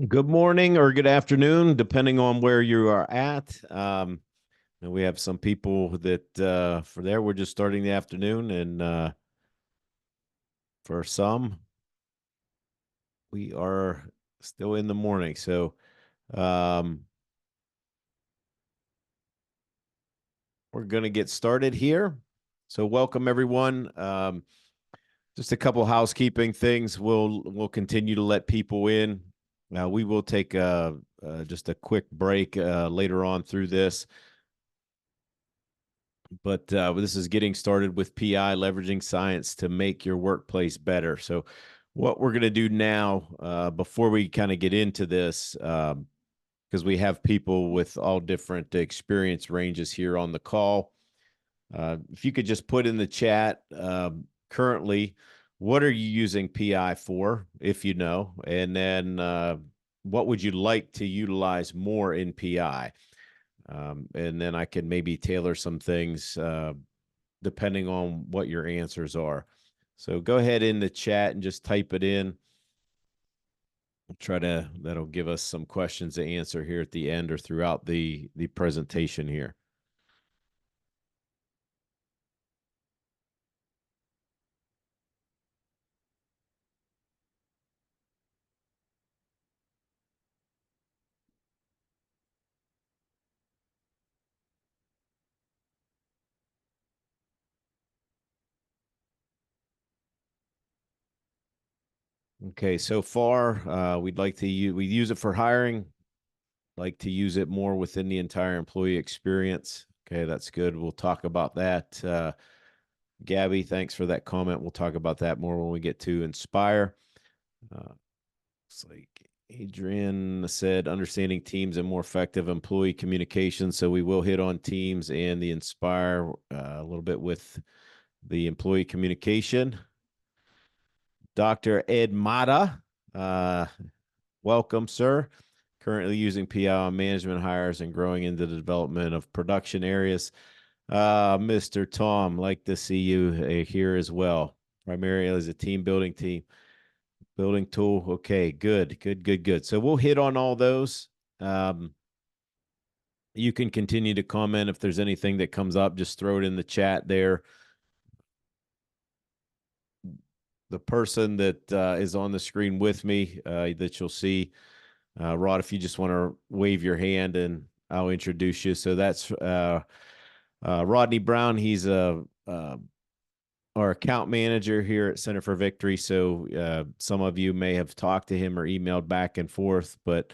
Good morning or good afternoon, depending on where you are at. And we have some people that for there we're just starting the afternoon, and for some we are still in the morning. So um, we're going to get started here. So welcome everyone. Just a couple housekeeping things. We'll continue to let people in. We will take just a quick break later on through this. But this is getting started with PI, leveraging science to make your workplace better. So, what we're going to do now, before we kind of get into this, because we have people with all different experience ranges here on the call, if you could just put in the chat currently, what are you using PI for, if you know, and then what would you like to utilize more in PI? And then I can maybe tailor some things depending on what your answers are. So go ahead in the chat and just type it in. That'll give us some questions to answer here at the end or throughout the presentation here. Okay, so far we use it for hiring, like to use it more within the entire employee experience. Okay, that's good. We'll talk about that. Gabby, thanks for that comment. We'll talk about that more when we get to Inspire. It's like Adrian said, understanding teams and more effective employee communication. So we will hit on teams and the Inspire a little bit with the employee communication. Dr. Ed Mata, welcome, sir. Currently using PI on management hires and growing into the development of production areas. Mr. Tom, like to see you here as well. Primarily as a team building tool. Okay, good. So we'll hit on all those. You can continue to comment if there's anything that comes up. Just throw it in the chat there. The person that is on the screen with me that you'll see, Rod, if you just want to wave your hand and I'll introduce you. So that's Rodney Brown. He's our account manager here at Center for Victory. So some of you may have talked to him or emailed back and forth, but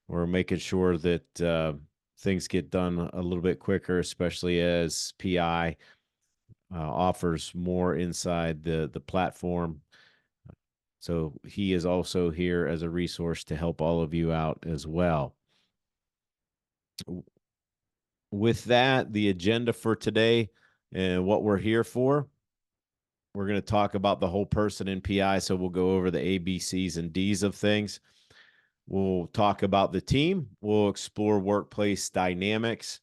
we're making sure that things get done a little bit quicker, especially as PI offers more inside the platform. So he is also here as a resource to help all of you out as well. With that, the agenda for today and what we're here for, we're going to talk about the whole person in PI. So we'll go over the A, B, C's, and D's of things. We'll talk about the team. We'll explore workplace dynamics.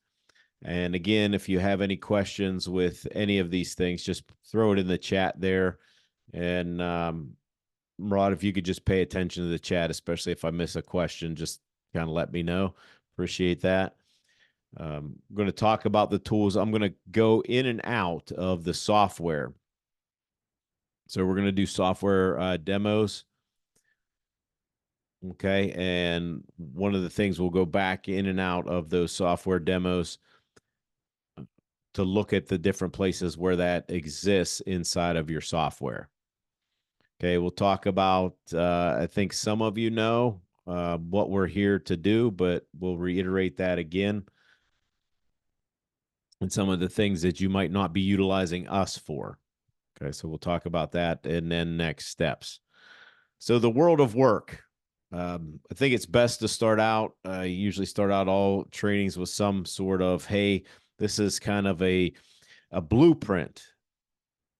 And again, if you have any questions with any of these things, just throw it in the chat there. And Rod, if you could just pay attention to the chat, especially if I miss a question, just kind of let me know. Appreciate that. I'm going to talk about the tools. I'm going to go in and out of the software. So we're going to do software demos. Okay. And one of the things we'll go back in and out of those software demos to look at the different places where that exists inside of your software. Okay. We'll talk about, I think some of you know what we're here to do, but we'll reiterate that again. And some of the things that you might not be utilizing us for. Okay. So we'll talk about that and then next steps. So the world of work. I think it's best to start out. Usually start out all trainings with some sort of, hey, this is kind of a blueprint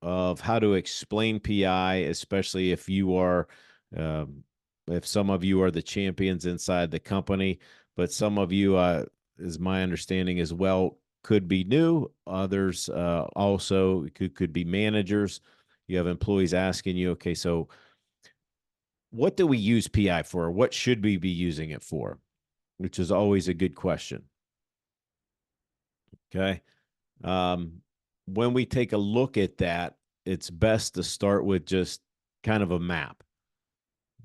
of how to explain PI, especially if you are, if some of you are the champions inside the company, but some of you, is my understanding as well, could be new. Others also could be managers. You have employees asking you, okay, so what do we use PI for? What should we be using it for? Which is always a good question. Okay. Um, when we take a look at that, it's best to start with just kind of a map,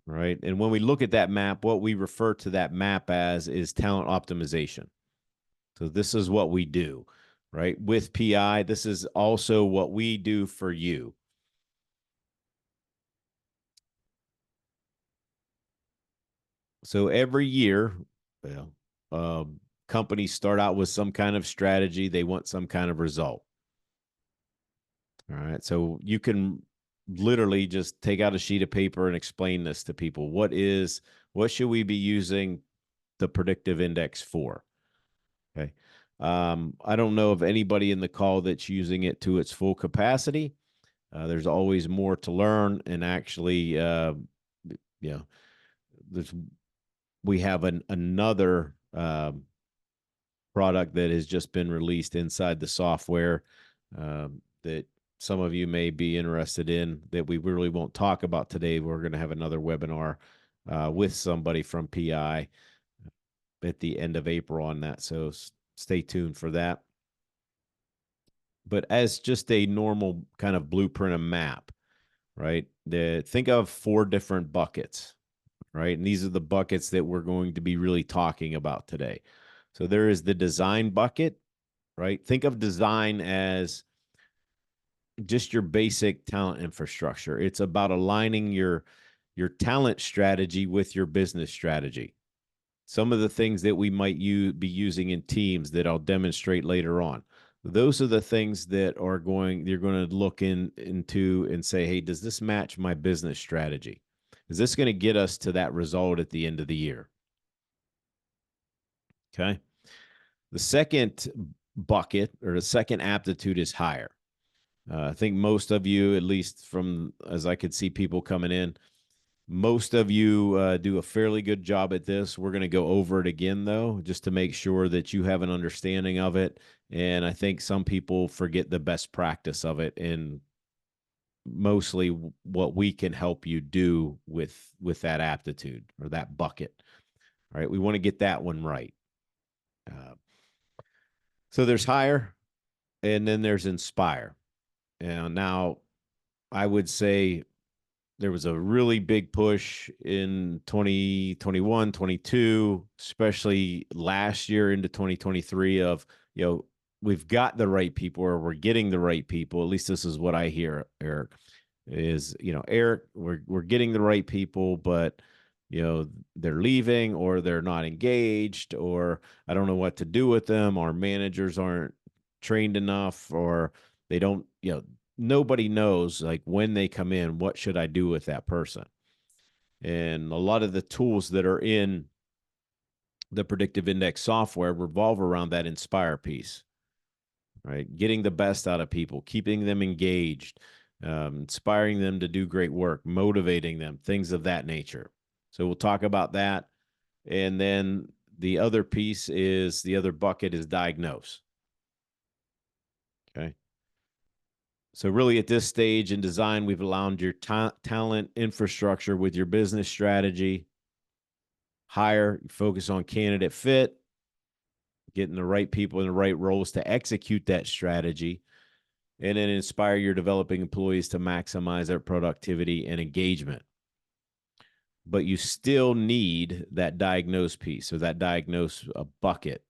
right? And when we look at that map, what we refer to that map as is talent optimization. So this is what we do, right? With PI, this is also what we do for you. So every year, well, companies start out with some kind of strategy. They want some kind of result. All right. So you can literally just take out a sheet of paper and explain this to people. What should we be using the predictive index for? Okay. I don't know of anybody in the call that's using it to its full capacity. There's always more to learn, and actually, you know, there's we have another product that has just been released inside the software that some of you may be interested in that we really won't talk about today. We're going to have another webinar with somebody from PI at the end of April on that. So stay tuned for that. But as just a normal kind of blueprint, a map, right? Think of 4 different buckets, right? And these are the buckets that we're going to be really talking about today. So there is the design bucket, right? Think of design as just your basic talent infrastructure. It's about aligning your talent strategy with your business strategy. Some of the things that we might be using in teams that I'll demonstrate later on. Those are the things that you're going to look into and say, hey, does this match my business strategy? Is this going to get us to that result at the end of the year? Okay. The second bucket or the second aptitude is hire. I think most of you, at least from as I could see people coming in, most of you do a fairly good job at this. We're going to go over it again, though, just to make sure that you have an understanding of it. And I think some people forget the best practice of it and mostly what we can help you do with that aptitude or that bucket. All right. We want to get that one right. So there's hire and then there's inspire. And now I would say there was a really big push in 2021, 22, especially last year into 2023 of, we've got the right people or we're getting the right people. At least this is what I hear, Eric, is, Eric, we're getting the right people, but they're leaving or they're not engaged or I don't know what to do with them. Our managers aren't trained enough or they don't, nobody knows like when they come in, what should I do with that person? And a lot of the tools that are in the predictive index software revolve around that inspire piece, right? Getting the best out of people, keeping them engaged, inspiring them to do great work, motivating them, things of that nature. So we'll talk about that. And then the other bucket is diagnose. Okay. So really at this stage in design, we've aligned your talent infrastructure with your business strategy. Hire, focus on candidate fit, getting the right people in the right roles to execute that strategy, and then inspire your developing employees to maximize their productivity and engagement. But you still need that diagnose piece or that diagnose bucket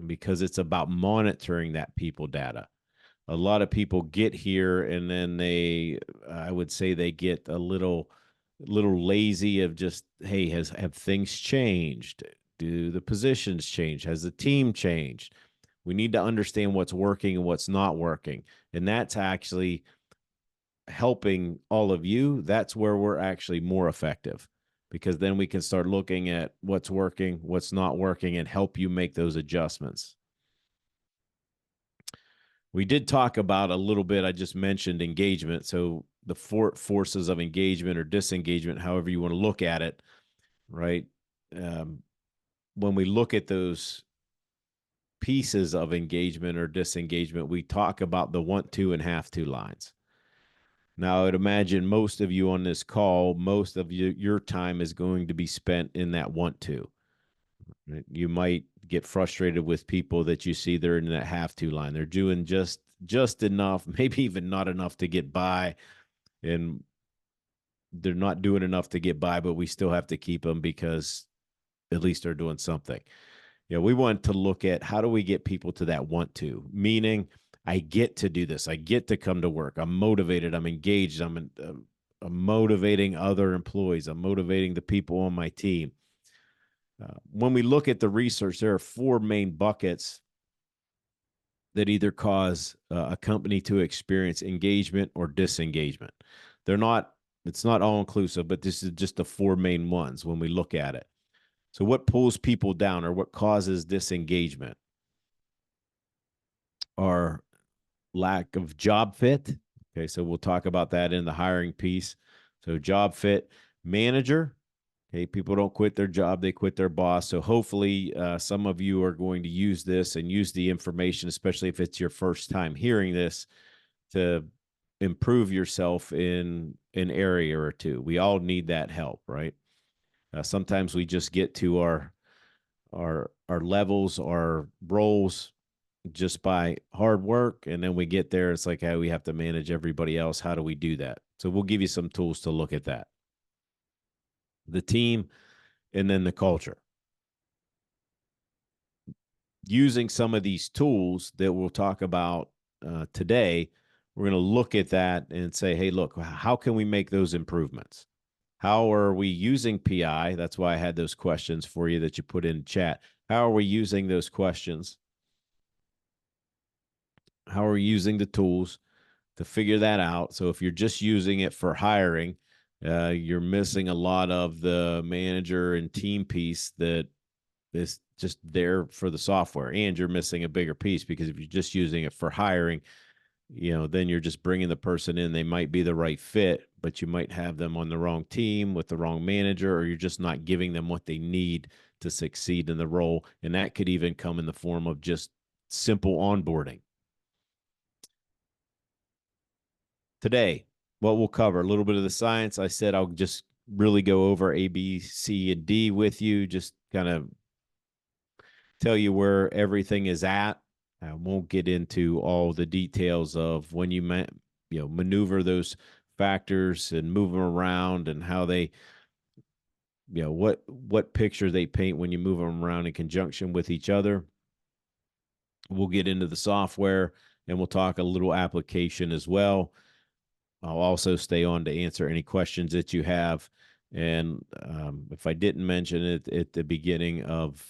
because it's about monitoring that people data. A lot of people get here and then I would say they get a little lazy of just, hey, have things changed? Do the positions change? Has the team changed? We need to understand what's working and what's not working. And that's actually helping all of you. That's where we're actually more effective because then we can start looking at what's working, what's not working, and help you make those adjustments. We did talk about a little bit, I just mentioned engagement. So the forces of engagement or disengagement, however you want to look at it, right? When we look at those pieces of engagement or disengagement, we talk about the want to and have to lines. Now, I'd imagine most of you on this call, most of your time is going to be spent in that want to. Right? You might get frustrated with people that you see they're in that have to line. They're doing just enough, maybe even not enough to get by, and they're not doing enough to get by, but we still have to keep them because at least they're doing something. Yeah, we want to look at how do we get people to that want to, meaning I get to do this. I get to come to work. I'm motivated. I'm engaged. I'm motivating other employees. I'm motivating the people on my team. When we look at the research, there are four main buckets that either cause a company to experience engagement or disengagement. They're not, it's not all inclusive, but this is just the four main ones when we look at it. So, what pulls people down or what causes disengagement are lack of job fit. Okay, so we'll talk about that in the hiring piece. So, job fit, manager. Okay, people don't quit their job, they quit their boss. So, hopefully, some of you are going to use this and use the information, especially if it's your first time hearing this, to improve yourself in an area or two. We all need that help, right? Sometimes we just get to our levels, our roles just by hard work, and then we get there. It's like, hey, we have to manage everybody else. How do we do that? So we'll give you some tools to look at that. The team, and then the culture. Using some of these tools that we'll talk about today, we're going to look at that and say, hey, look, how can we make those improvements? How are we using PI? That's why I had those questions for you that you put in chat. How are we using those questions? How are we using the tools to figure that out? So if you're just using it for hiring, you're missing a lot of the manager and team piece that is just there for the software, and you're missing a bigger piece because if you're just using it for hiring, then you're just bringing the person in. They might be the right fit, but you might have them on the wrong team with the wrong manager, or you're just not giving them what they need to succeed in the role. And that could even come in the form of just simple onboarding. Today, what we'll cover a little bit of the science. I said I'll just really go over A, B, C, and D with you, just kind of tell you where everything is at. I won't get into all the details of when you maneuver those factors and move them around and how they, what picture they paint when you move them around in conjunction with each other. We'll get into the software and we'll talk a little application as well. I'll also stay on to answer any questions that you have. And if I didn't mention it at the beginning of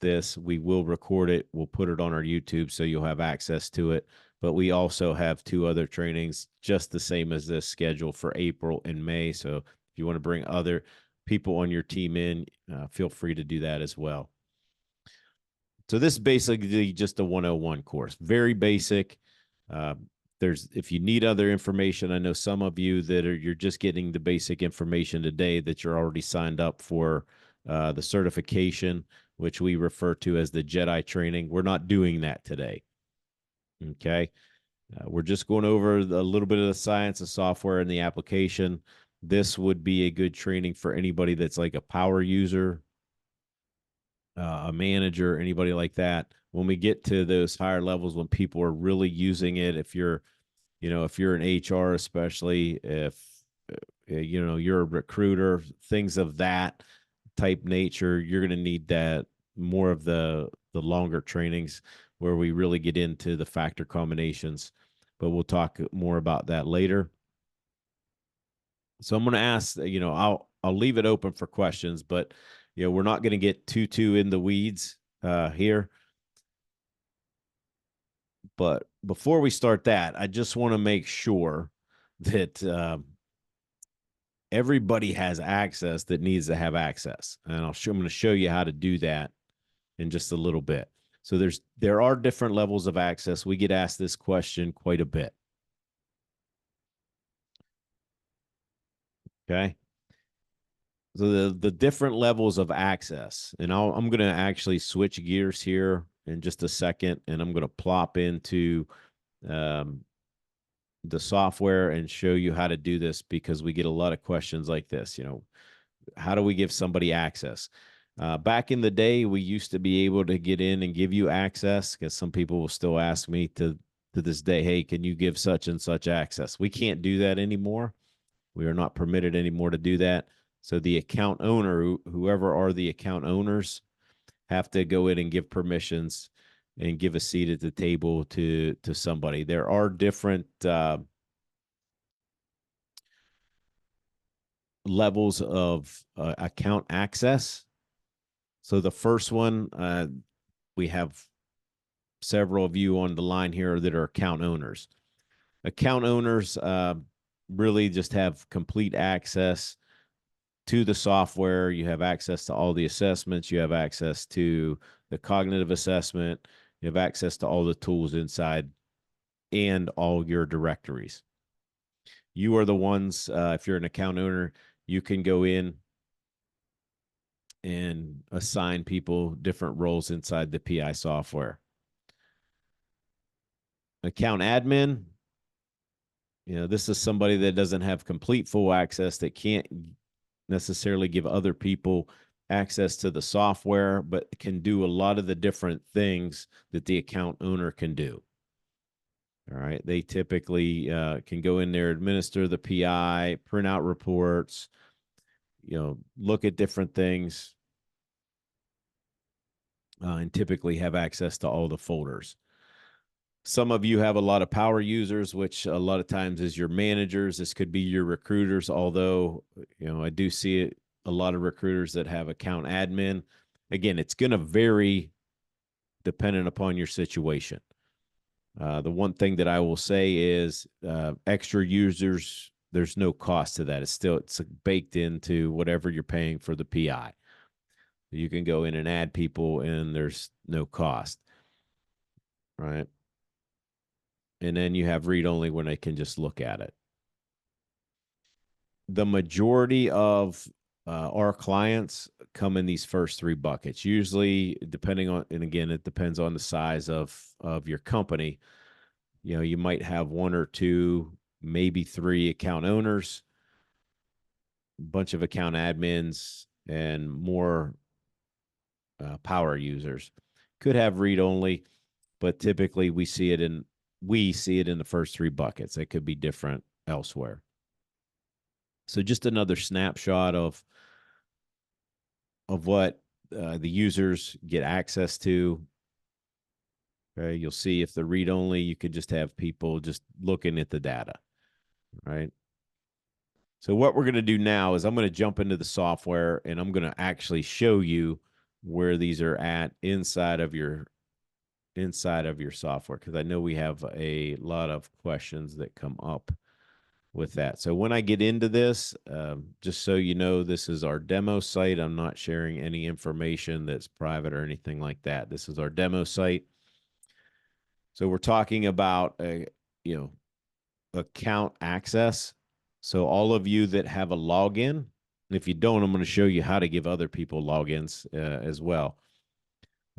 this, we will record it. We'll put it on our YouTube so you'll have access to it. But we also have 2 other trainings just the same as this schedule for April and May. So if you want to bring other people on your team in, feel free to do that as well. So this is basically just a 101 course, very basic. If you need other information, I know some of you you're just getting the basic information today that you're already signed up for the certification, which we refer to as the Jedi training. We're not doing that today. Okay. We're just going over a little bit of the science of software and the application. This would be a good training for anybody that's like a power user, a manager, anybody like that. When we get to those higher levels, when people are really using it, if you're in HR, especially if you're a recruiter, things of that type nature, you're going to need that more of the longer trainings where we really get into the factor combinations, but we'll talk more about that later. So I'm going to ask, I'll leave it open for questions, but we're not going to get too in the weeds here. But before we start that, I just want to make sure that everybody has access that needs to have access. And I'm going to show you how to do that in just a little bit. So there are different levels of access. We get asked this question quite a bit. Okay. So the different levels of access, and I'm going to actually switch gears here in just a second, and I'm going to plop into the software and show you how to do this, because we get a lot of questions like this. How do we give somebody access? Back in the day, we used to be able to get in and give you access, because some people will still ask me to this day, hey, can you give such and such access? We can't do that anymore. We are not permitted anymore to do that. So the account owner, whoever are the account owners, have to go in and give permissions and give a seat at the table to somebody. There are different levels of account access. So the first one, we have several of you on the line here that are account owners. Account owners really just have complete access to the software. You have access to all the assessments. You have access to the cognitive assessment. You have access to all the tools inside and all your directories. You are the ones, if you're an account owner, you can go in and assign people different roles inside the PI software. Account admin, this is somebody that doesn't have complete full access, that can't necessarily give other people access to the software, but can do a lot of the different things that the account owner can do. All right. They typically can go in there, administer the PI, print out reports, look at different things, and typically have access to all the folders. Some of you have a lot of power users, which a lot of times is your managers. This could be your recruiters, although, I do see it, a lot of recruiters that have account admin. Again, it's going to vary dependent upon your situation. The one thing that I will say is extra users, there's no cost to that. It's baked into whatever you're paying for the PI. You can go in and add people and there's no cost, right? And then you have read only when I can just look at it. The majority of our clients come in these first three buckets, usually depending on, and again, it depends on the size of your company. You might have one or two, maybe three account owners, a bunch of account admins, and more power users. Could have read only, but typically we see it in the first three buckets. It could be different elsewhere. So just another snapshot of what the users get access to. Okay, you'll see if the read only, you could just have people just looking at the data, right? So what we're going to do now is I'm going to jump into the software and I'm going to actually show you where these are at inside of your software, because I know we have a lot of questions that come up with that. So when I get into this, just so you know, this is our demo site. I'm not sharing any information that's private or anything like that. This is our demo site. So we're talking about account access. So all of you that have a login, and if you don't, I'm going to show you how to give other people logins as well.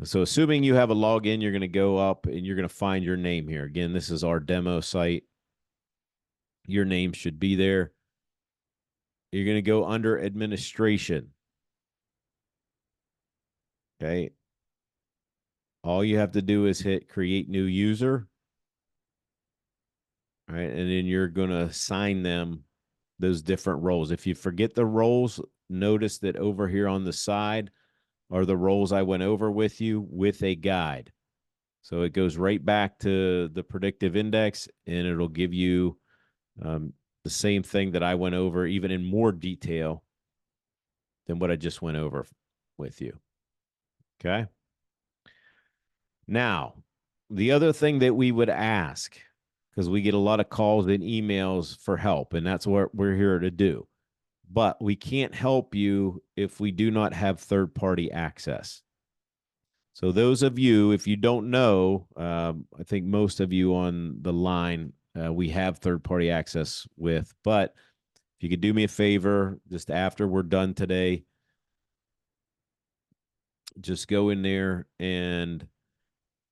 So assuming you have a login, you're going to go up and you're going to find your name here. Again, this is our demo site. Your name should be there. You're going to go under administration. Okay. All you have to do is hit create new user. All right. And then you're going to assign them those different roles. If you forget the roles, notice that over here on the side are the roles I went over with you with a guide. So it goes right back to the predictive index and it'll give you the same thing that I went over, even in more detail than what I just went over with you. Okay. Now, the other thing that we would ask, because we get a lot of calls and emails for help, and that's what we're here to do. But we can't help you if we do not have third-party access. So those of you, if you don't know, I think most of you on the line, we have third-party access with. But if you could do me a favor, just after we're done today, just go in there and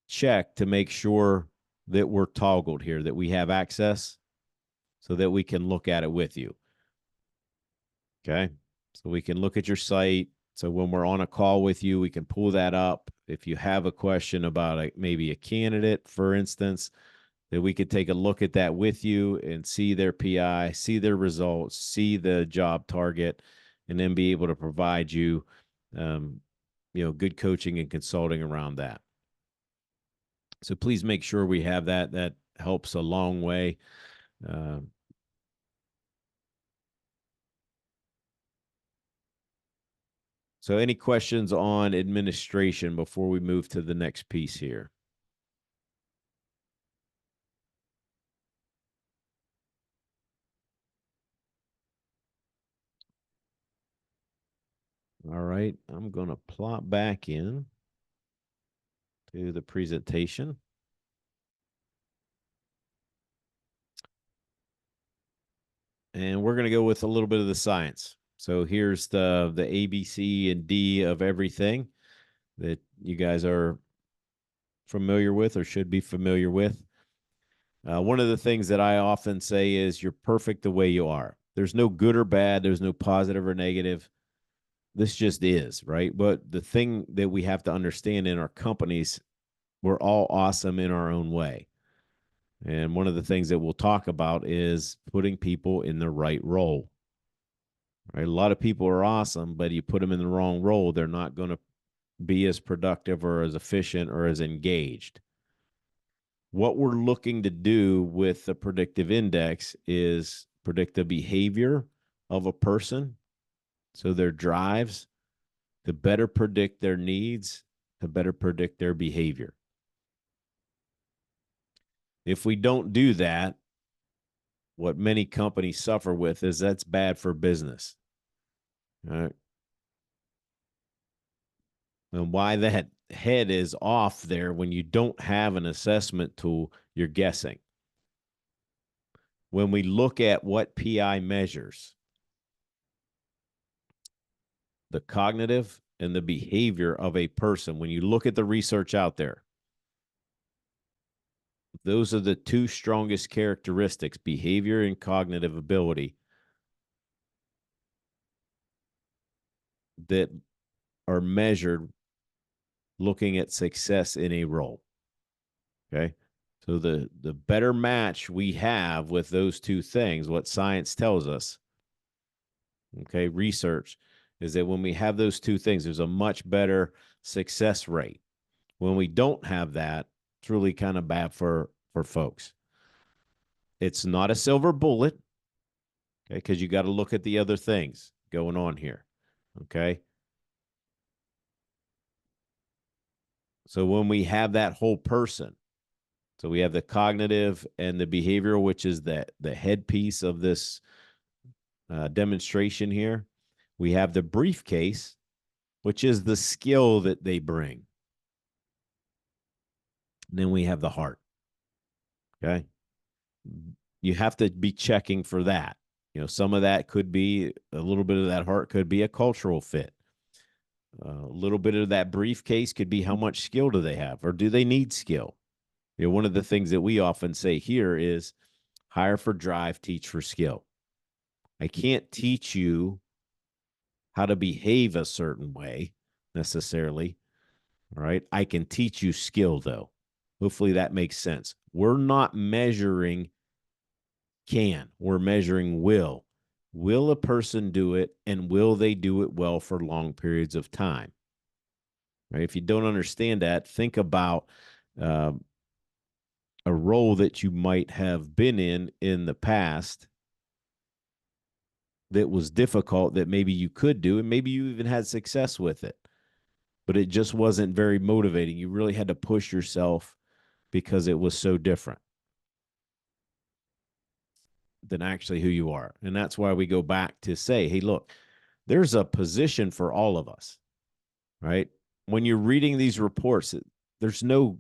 check to make sure that we're toggled here, that we have access. so that we can look at it with you. Okay. So we can look at your site. So when we're on a call with you, we can pull that up. If you have a question about maybe a candidate, for instance, that we could take a look at that with you and see their PI, see their results, see the job target, and then be able to provide you, good coaching and consulting around that. So please make sure we have that. That helps a long way. So any questions on administration before we move to the next piece here? All right, I'm going to plot back in to the presentation. And we're going to go with a little bit of the science. So here's the A, B, C, and D of everything that you guys are familiar with or should be familiar with. One of the things that I often say is you're perfect the way you are. There's no good or bad. There's no positive or negative. This just is, right? But the thing that we have to understand in our companies, we're all awesome in our own way. And one of the things that we'll talk about is putting people in the right role. Right? A lot of people are awesome, but you put them in the wrong role, they're not going to be as productive or as efficient or as engaged. What we're looking to do with the predictive index is predict the behavior of a person, so their drives, to better predict their needs, to better predict their behavior. If we don't do that, what many companies suffer with is that's bad for business. All right. And why that head is off there when you don't have an assessment tool, you're guessing. When we look at what PI measures, the cognitive and the behavior of a person, when you look at the research out there, those are the two strongest characteristics, behavior and cognitive ability, that are measured looking at success in a role. Okay. So the better match we have with those two things, what science tells us, okay, research, is that when we have those two things, there's a much better success rate. When we don't have that, it's really kind of bad for folks. It's not a silver bullet, okay, because you got to look at the other things going on here, okay? So when we have that whole person, so we have the cognitive and the behavioral, which is the headpiece of this demonstration here. We have the briefcase, which is the skill that they bring. And then we have the heart. Okay. You have to be checking for that. Some of that could be a little bit of that heart could be a cultural fit. A little bit of that briefcase could be how much skill do they have, or do they need skill? One of the things that we often say here is hire for drive, teach for skill. I can't teach you how to behave a certain way necessarily. All right. I can teach you skill, though. Hopefully that makes sense. We're not measuring we're measuring will. Will a person do it, and will they do it well for long periods of time? Right? If you don't understand that, think about a role that you might have been in the past that was difficult, that maybe you could do, and maybe you even had success with it, but it just wasn't very motivating. You really had to push yourself because it was so different than actually who you are. And that's why we go back to say, hey, look, there's a position for all of us, right? When you're reading these reports, there's no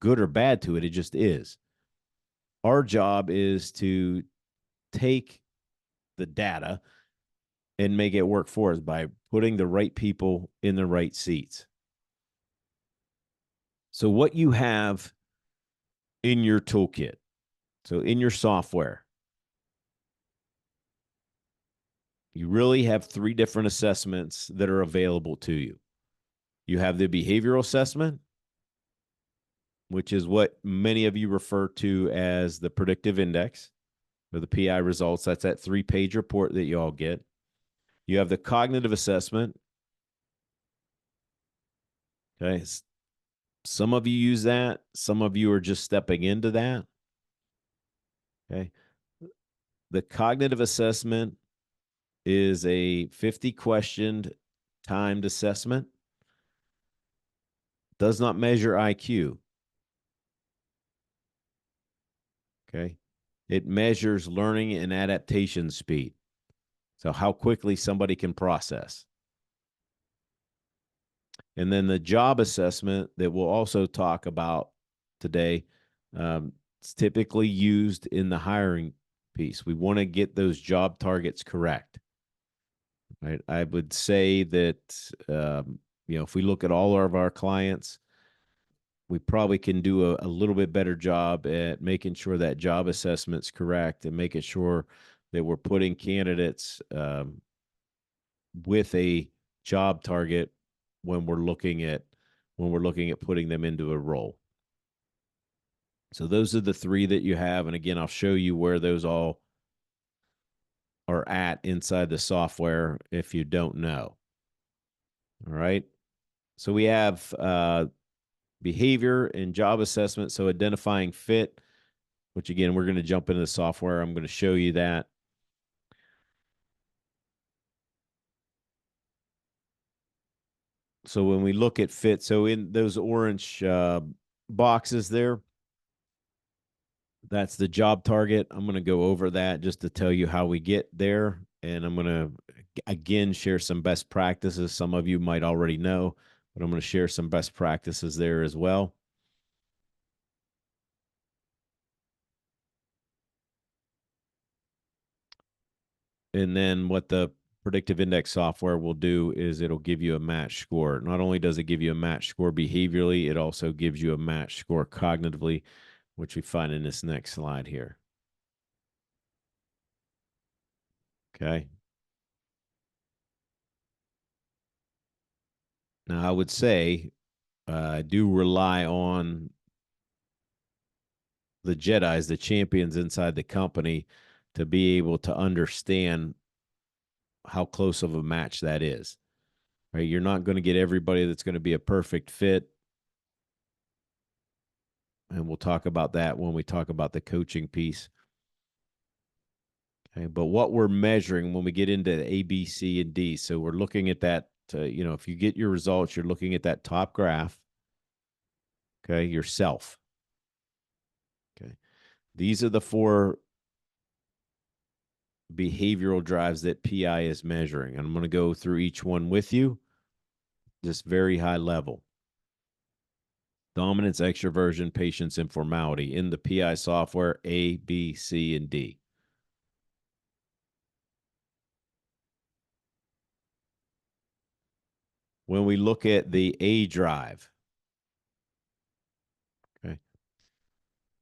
good or bad to it. It just is. Our job is to take the data and make it work for us by putting the right people in the right seats. So what you have in your toolkit, so in your software, You really have three different assessments that are available to you. You have the behavioral assessment, which is what many of you refer to as the predictive index or the PI results. That's that 3-page report that you all get. You have the cognitive assessment. Okay. Some of you use that. Some of you are just stepping into that. Okay. The cognitive assessment is a 50 questioned timed assessment. Does not measure IQ. Okay. It measures learning and adaptation speed. So, how quickly somebody can process. And then the job assessment that we'll also talk about today, it's typically used in the hiring piece. We want to get those job targets correct. Right. I would say that, if we look at all of our clients, we probably can do a little bit better job at making sure that job assessment's correct and making sure that we're putting candidates with a job target when we're looking at putting them into a role. So those are the three that you have, and again, I'll show you where those all are at inside the software if you don't know. All right. So we have behavior and job assessment. So identifying fit, which again, we're going to jump into the software. I'm going to show you that. So when we look at fit, so in those orange boxes there, that's the job target. I'm going to go over that just to tell you how we get there. And I'm going to, again, share some best practices. Some of you might already know, but I'm going to share some best practices there as well. And then what the predictive index software will do is it'll give you a match score. Not only does it give you a match score behaviorally, it also gives you a match score cognitively, which we find in this next slide here. Okay. Now, I would say I do rely on the Jedis, the champions inside the company, to be able to understand how close of a match that is. Right? You're not going to get everybody that's going to be a perfect fit. And we'll talk about that when we talk about the coaching piece. Okay, but what we're measuring when we get into A, B, C, and D, so we're looking at that, if you get your results, you're looking at that top graph, okay, yourself. Okay. These are the 4 behavioral drives that PI is measuring. And I'm going to go through each one with you, just very high level. Dominance, extroversion, patience, and formality in the PI software, A, B, C, and D. When we look at the A drive, okay,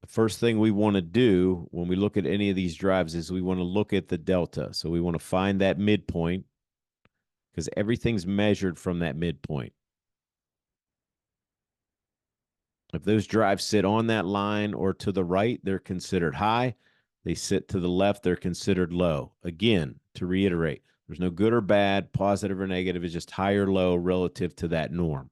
the first thing we want to do when we look at any of these drives is we want to look at the delta. So we want to find that midpoint because everything's measured from that midpoint. If those drives sit on that line or to the right, they're considered high. They sit to the left, they're considered low. Again, to reiterate, there's no good or bad, positive or negative. It's just high or low relative to that norm.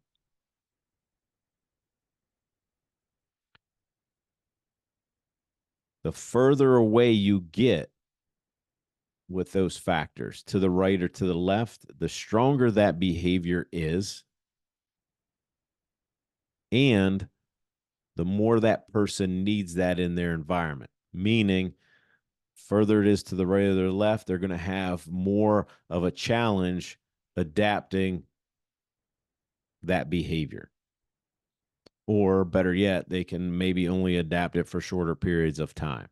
The further away you get with those factors to the right or to the left, the stronger that behavior is. And the more that person needs that in their environment, meaning further it is to the right or the left, they're going to have more of a challenge adapting that behavior. Or better yet, they can maybe only adapt it for shorter periods of time.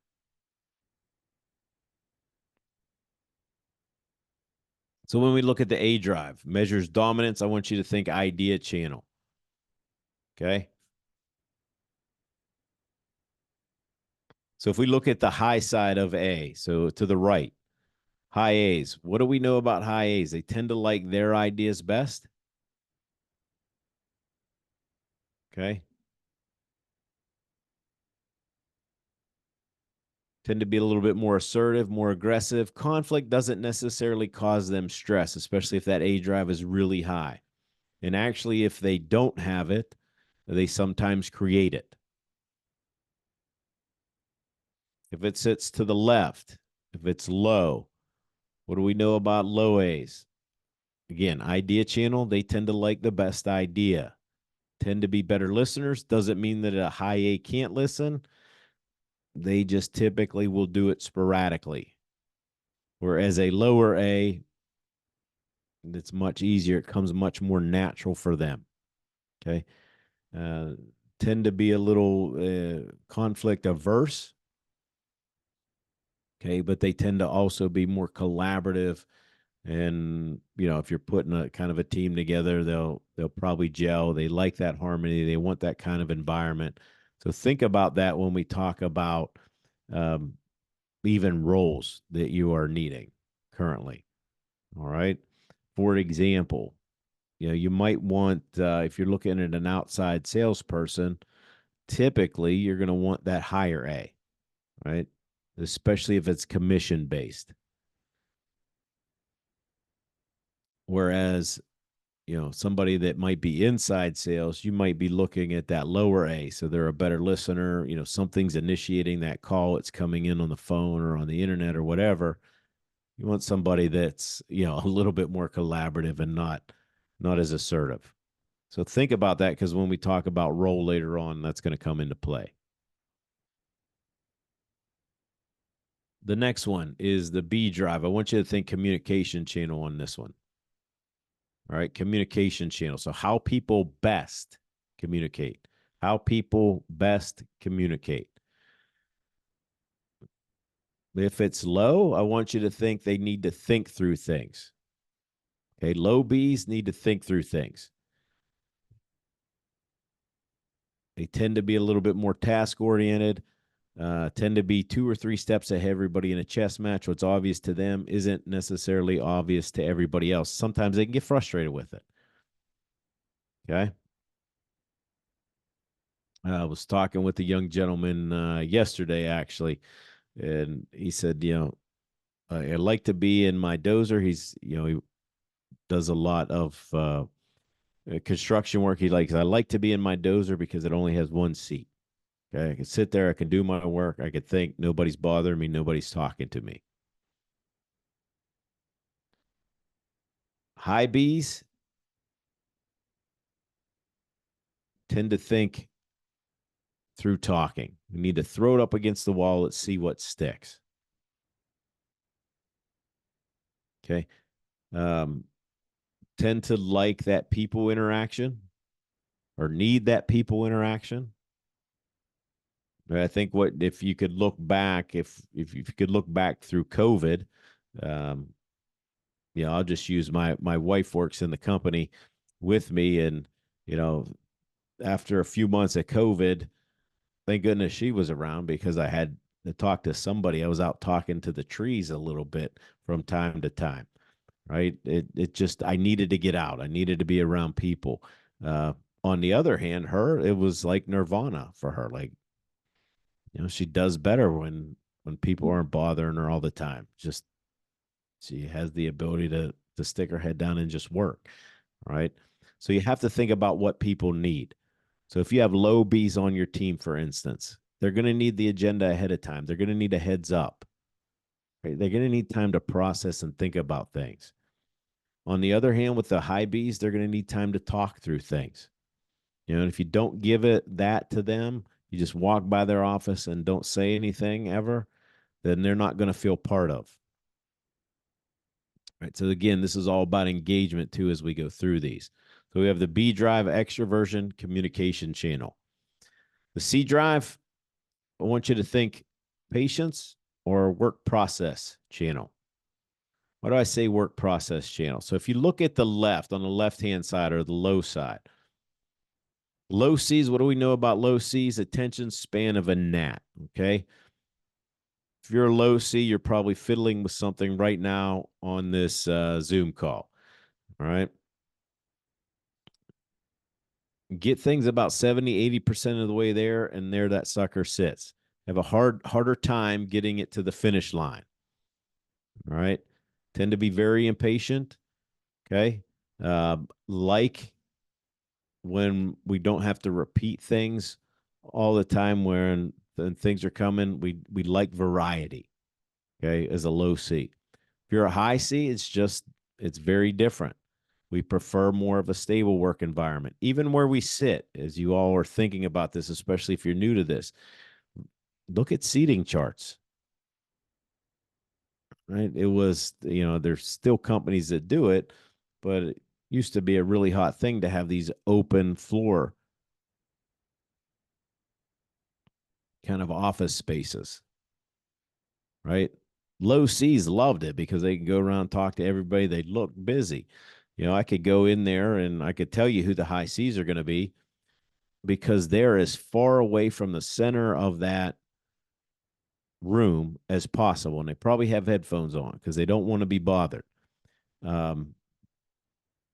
So when we look at the A drive, measures dominance, I want you to think idea channel. Okay. So if we look at the high side of A, so to the right, High A's. What do we know about high A's? They tend to like their ideas best. Okay. Tend to be a little bit more assertive, more aggressive. Conflict doesn't necessarily cause them stress, especially if that A drive is really high. And actually, if they don't have it, they sometimes create it. If it sits to the left, if it's low, what do we know about low A's? Again, idea channel, they tend to like the best idea, tend to be better listeners. Doesn't mean that a high A can't listen. They just typically will do it sporadically. Whereas a lower A, it's much easier. It comes much more natural for them. Okay. Uh, Tend to be a little conflict averse. Okay. But they tend to also be more collaborative. And, if you're putting a kind of a team together, they'll probably gel. They like that harmony. They want that kind of environment. So think about that when we talk about um, even roles that you are needing currently. All right. For example, you might want, if you're looking at an outside salesperson, typically you're going to want that higher A, right? Especially if it's commission based. Whereas, somebody that might be inside sales, you might be looking at that lower A. So they're a better listener. Something's initiating that call. It's coming in on the phone or on the internet or whatever. You want somebody that's, a little bit more collaborative and not as assertive. So think about that, because when we talk about role later on, that's going to come into play. The next one is the B drive. I want you to think communication channel on this one. All right, communication channel. So how people best communicate. How people best communicate. If it's low, I want you to think they need to think through things. Okay, low Bs need to think through things. They tend to be a little bit more task oriented, tend to be 2 or 3 steps ahead of everybody in a chess match. What's obvious to them isn't necessarily obvious to everybody else. Sometimes they can get frustrated with it. Okay. I was talking with a young gentleman yesterday, actually, and he said, I like to be in my dozer. He does a lot of construction work. I like to be in my dozer because it only has one seat. Okay. I can sit there. I can do my work. I can think. Nobody's bothering me. Nobody's talking to me. High Bs tend to think through talking. We need to throw it up against the wall. Let's see what sticks. Okay. Um, Tend to like that people interaction or need that people interaction. I think what if you could look back, if you could look back through COVID, um, I'll just use my wife works in the company with me, and you know, after a few months of COVID, thank goodness she was around because I had to talk to somebody. I was out talking to the trees a little bit from time to time, right? It just I needed to get out. I needed to be around people. Uh, on the other hand, it was like nirvana for her. Like, she does better when people aren't bothering her all the time. Just she has the ability to stick her head down and just work, right? So you have to think about what people need. So if you have low Bs on your team, for instance, they're going to need the agenda ahead of time. They're going to need a heads up. Right? They're going to need time to process and think about things. On the other hand, with the high Bs, they're going to need time to talk through things. And if you don't give it that to them, you just walk by their office and don't say anything ever, then they're not going to feel part of. Right. So again, this is all about engagement too as we go through these. So we have the B drive, extroversion, communication channel. The C drive, I want you to think patience or work process channel. Why do I say work process channel? So if you look at the left, on the left-hand side or the low side, low C's, what do we know about low C's? Attention span of a gnat, okay? If you're a low C, you're probably fiddling with something right now on this Zoom call. All right. Get things about 70-80% of the way there, and there that sucker sits. Have a harder time getting it to the finish line. All right. Tend to be very impatient. Okay. Like when we don't have to repeat things all the time when things are coming, we like variety. Okay. As a low C. If you're a high C, it's very different. We prefer more of a stable work environment, even where we sit, as you all are thinking about this, especially if you're new to this. Look at seating charts, right? It was, there's still companies that do it, but it used to be a really hot thing to have these open floor kind of office spaces, right? Low C's loved it because they can go around and talk to everybody. They look busy. I could go in there and I could tell you who the high C's are going to be because they're as far away from the center of that room as possible. And they probably have headphones on because they don't want to be bothered. Um,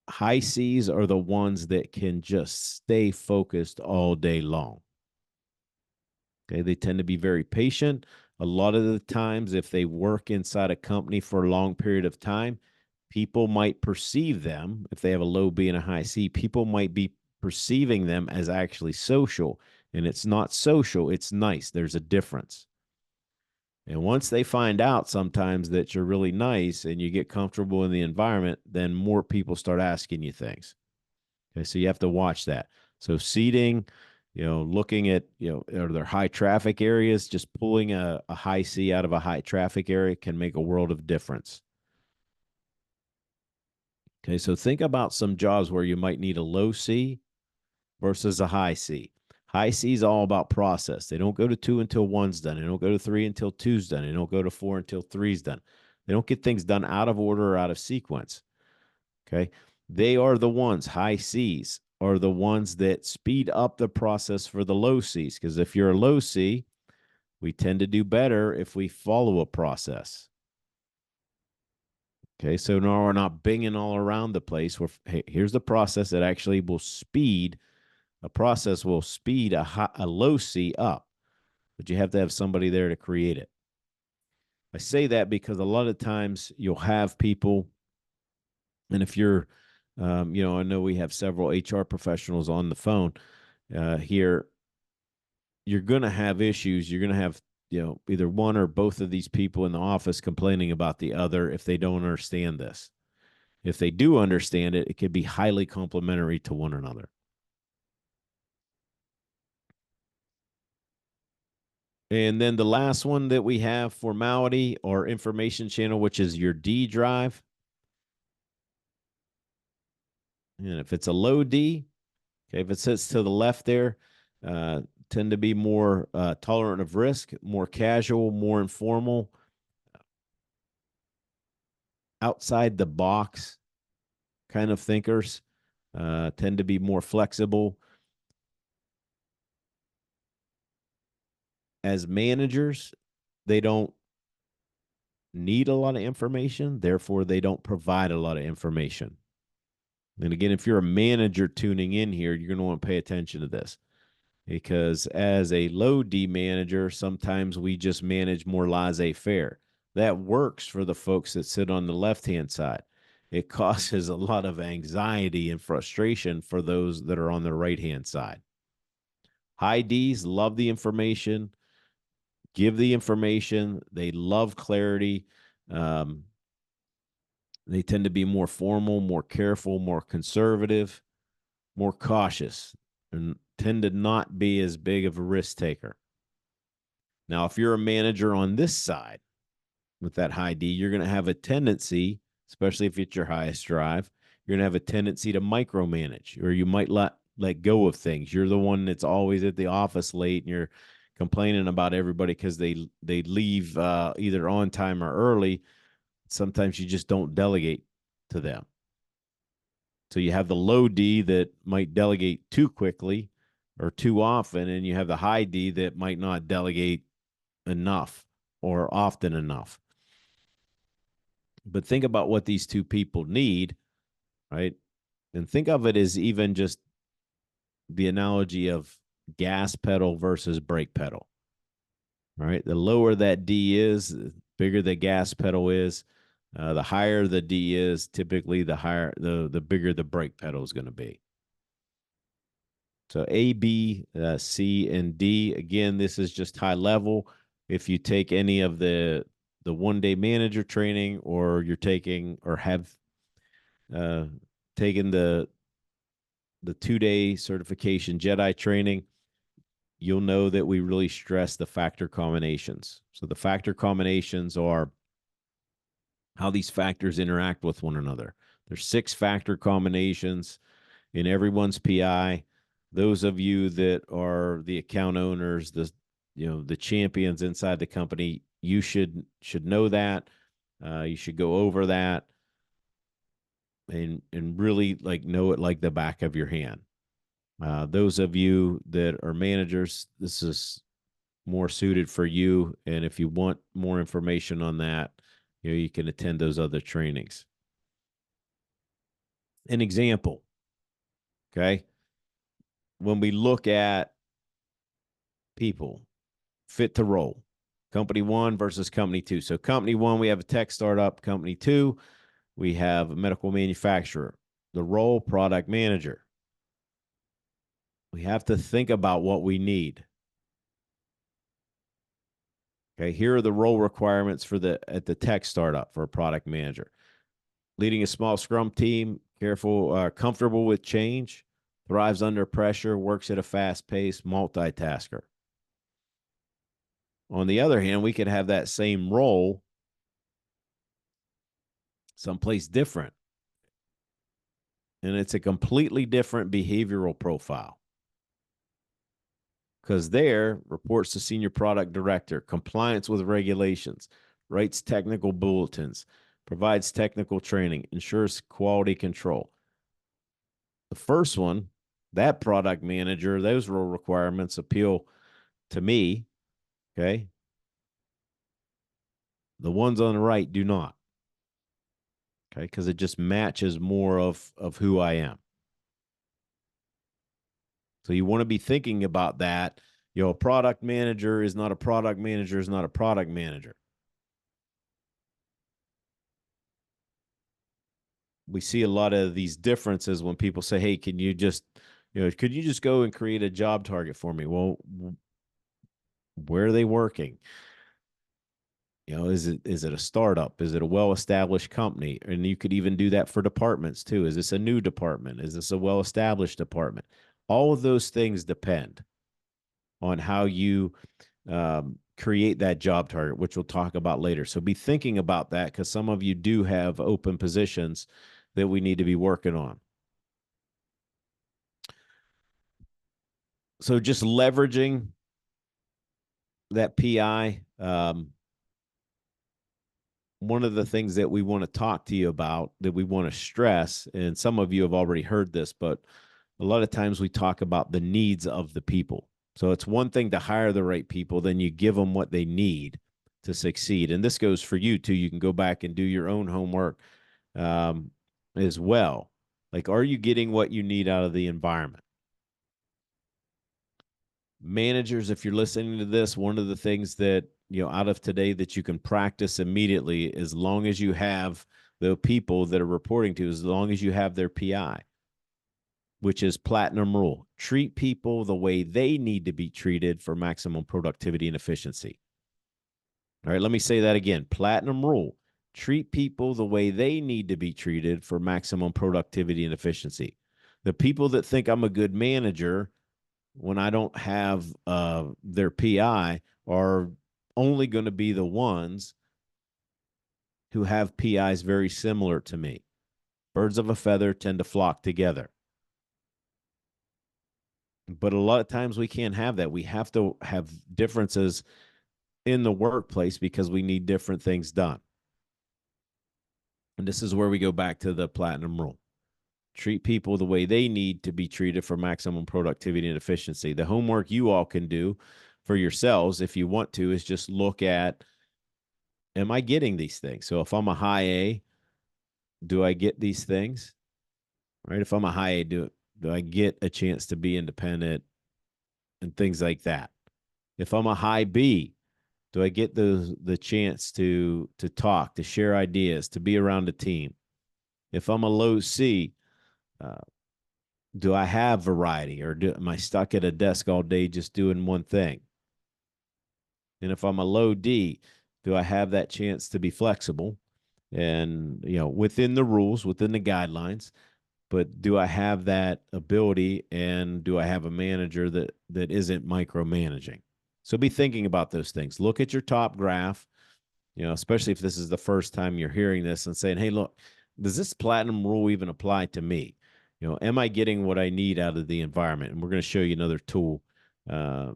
High C's are the ones that can just stay focused all day long. Okay. They tend to be very patient. A lot of the times, if they work inside a company for a long period of time, people might perceive them, if they have a low B and a high C, people might be perceiving them as actually social. And it's not social, it's nice. There's a difference. And once they find out sometimes that you're really nice and you get comfortable in the environment, then more people start asking you things. Okay, so you have to watch that. So seating, looking at, are there high traffic areas? Just pulling a high C out of a high traffic area can make a world of difference. Okay, so think about some jobs where you might need a low C versus a high C. High C is all about process. They don't go to 2 until 1's done. They don't go to 3 until 2's done. They don't go to 4 until 3's done. They don't get things done out of order or out of sequence. Okay. They are the ones, high C's are the ones that speed up the process for the low C's. Because if you're a low C, we tend to do better if we follow a process. Okay. So now we're not binging all around the place. Hey, here's the process that actually will speed. A process will speed a low C up, but you have to have somebody there to create it. I say that because a lot of times you'll have people, and if you're, I know we have several HR professionals on the phone here. You're going to have issues. You're going to have, either one or both of these people in the office complaining about the other if they don't understand this. If they do understand it, it could be highly complementary to one another. And then the last one that we have, formality or information channel, which is your D drive. And if it's a low D, okay, if it sits to the left there, tend to be more tolerant of risk, more casual, more informal, outside the box kind of thinkers, tend to be more flexible. As managers, they don't need a lot of information, therefore they don't provide a lot of information. And again, if you're a manager tuning in here, you're going to want to pay attention to this. Because as a low D manager, sometimes we just manage more laissez-faire. That works for the folks that sit on the left-hand side. It causes a lot of anxiety and frustration for those that are on the right-hand side. High Ds love the information, give the information. They love clarity. They tend to be more formal, more careful, more conservative, more cautious, and tend to not be as big of a risk taker. Now, if you're a manager on this side with that high D, you're going to have a tendency, especially if it's your highest drive, you're going to have a tendency to micromanage, or you might let go of things. You're the one that's always at the office late, and you're complaining about everybody because they leave either on time or early. Sometimes you just don't delegate to them. So you have the low D that might delegate too quickly or too often, and you have the high D that might not delegate enough. or often enough. But think about what these two people need, right? And think of it as even just the analogy of gas pedal versus brake pedal, right? The lower that D is, the bigger the gas pedal is. The higher the D is, typically the bigger the brake pedal is going to be. So A, B, C, and D. Again, this is just high level. If you take any of the one-day manager training, or you're taking or have taken the 2-day certification Jedi training, you'll know that we really stress the factor combinations. So the factor combinations are how these factors interact with one another. There's 6 factor combinations in everyone's PI. Those of you that are the account owners, the champions inside the company, you should know that. You should go over that and really like know it like the back of your hand. Those of you that are managers, this is more suited for you. And if you want more information on that, you can attend those other trainings. An example, okay? When we look at people fit to role, company 1 versus company 2. So company 1, we have a tech startup. Company 2, we have a medical manufacturer. The role, product manager. We have to think about what we need. Okay, here are the role requirements at the tech startup for a product manager. Leading a small scrum team, comfortable with change, thrives under pressure, works at a fast pace, multitasker. On the other hand, we could have that same role someplace different, and it's a completely different behavioral profile. Because there, reports to senior product director, compliance with regulations, writes technical bulletins, provides technical training, ensures quality control. The first one, that product manager, those role requirements appeal to me, okay? The ones on the right do not, okay? Because it just matches more of who I am. So you want to be thinking about that. A product manager is not a product manager is not a product manager. We see a lot of these differences when people say, hey, could you just go and create a job target for me? Well, where are they working? Is it a startup? Is it a well-established company? And you could even do that for departments too. Is this a new department? Is this a well-established department? All of those things depend on how you create that job target, which we'll talk about later. So be thinking about that, because some of you do have open positions that we need to be working on. So just leveraging that PI, one of the things that we want to talk to you about, that we want to stress, and some of you have already heard this, but a lot of times we talk about the needs of the people. So it's one thing to hire the right people, then you give them what they need to succeed. And this goes for you too. You can go back and do your own homework as well. Like, are you getting what you need out of the environment? Managers, if you're listening to this, one of the things that, out of today that you can practice immediately, as long as you have the people that are reporting to, as long as you have their PI, which is platinum rule. Treat people the way they need to be treated for maximum productivity and efficiency. All right, let me say that again. Platinum rule. Treat people the way they need to be treated for maximum productivity and efficiency. The people that think I'm a good manager when I don't have their PI are only going to be the ones who have PIs very similar to me. Birds of a feather tend to flock together. But a lot of times we can't have that. We have to have differences in the workplace because we need different things done. And this is where we go back to the platinum rule. Treat people the way they need to be treated for maximum productivity and efficiency. The homework you all can do for yourselves, if you want to, is just look at am I getting these things? So if I'm a high A, do I get these things? Right? If I'm a high A, do I get a chance to be independent and things like that? If I'm a high B, do I get the chance to talk, to share ideas, to be around a team? If I'm a low C, uh, do I have variety, or am I stuck at a desk all day just doing one thing? And if I'm a low D, do I have that chance to be flexible and, within the rules, within the guidelines? But do I have that ability, and do I have a manager that isn't micromanaging? So be thinking about those things. Look at your top graph, especially if this is the first time you're hearing this, and saying, hey, look, does this platinum rule even apply to me? Am I getting what I need out of the environment? And we're going to show you another tool uh,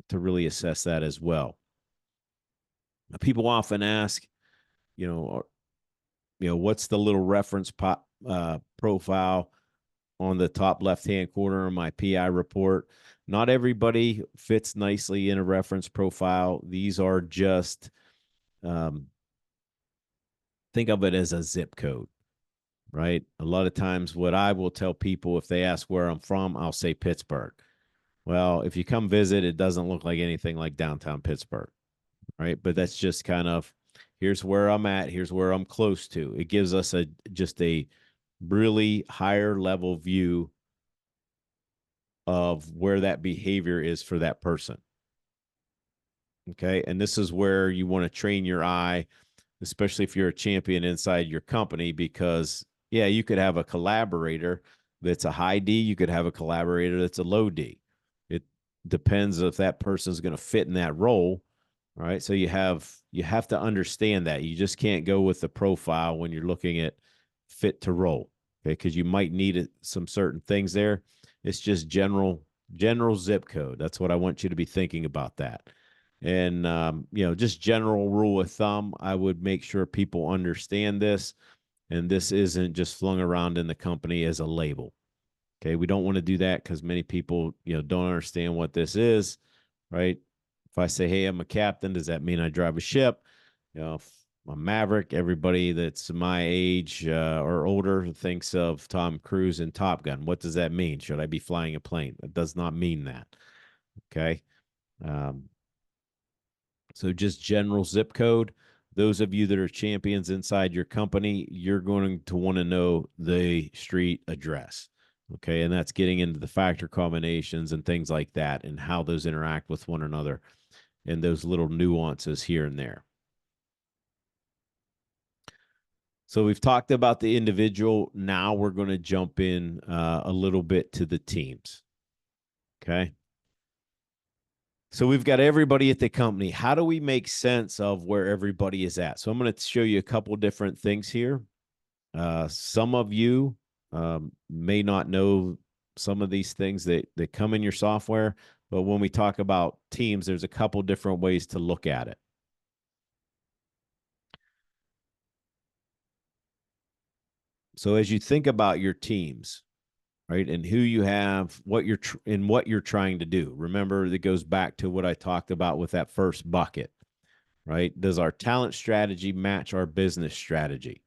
to really assess that as well. People often ask, you know, what's the little reference profile on the top left-hand corner of my PI report? Not everybody fits nicely in a reference profile. These are just, think of it as a zip code, right? A lot of times what I will tell people, if they ask where I'm from, I'll say Pittsburgh. Well, if you come visit, it doesn't look like anything like downtown Pittsburgh, right? But that's just kind of, here's where I'm at, here's where I'm close to. It gives us just a really higher level view of where that behavior is for that person. Okay. And this is where you want to train your eye, especially if you're a champion inside your company, because, yeah, you could have a collaborator that's a high D, you could have a collaborator that's a low D. It depends if that person's going to fit in that role. All right. So you have to understand that. You just can't go with the profile when you're looking at fit to role. Okay. Because you might need some certain things there. It's just general zip code. That's what I want you to be thinking about that. And just general rule of thumb, I would make sure people understand this, and this isn't just flung around in the company as a label. Okay, we don't want to do that, because many people don't understand what this is, right? If I say, hey, I'm a captain, does that mean I drive a ship? If I'm Maverick, everybody that's my age or older thinks of Tom Cruise and Top Gun. What does that mean? Should I be flying a plane? That does not mean that. Okay. So just general zip code. Those of you that are champions inside your company, you're going to want to know the street address. Okay. And that's getting into the factor combinations and things like that, and how those interact with one another, and those little nuances here and there. So we've talked about the individual. Now we're going to jump in a little bit to the teams. Okay. So we've got everybody at the company. How do we make sense of where everybody is at? So I'm going to show you a couple different things here. Some of you may not know some of these things that come in your software, but when we talk about teams, there's a couple different ways to look at it. So as you think about your teams, right, and who you have, what you're trying to do, remember that goes back to what I talked about with that first bucket. Right? Does our talent strategy match our business strategy?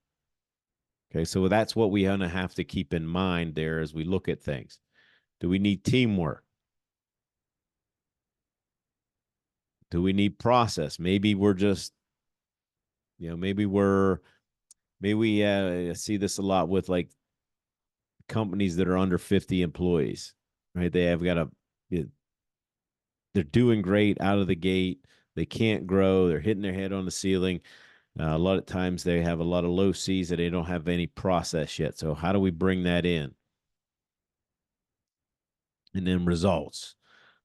Okay, so that's what we going to have to keep in mind there as we look at things. Do we need teamwork? Do we need process? Maybe we're just, maybe we see this a lot with like companies that are under 50 employees, right? They have got they're doing great out of the gate. They can't grow. They're hitting their head on the ceiling. A lot of times they have a lot of low C's that they don't have any process yet. So how do we bring that in? And then results.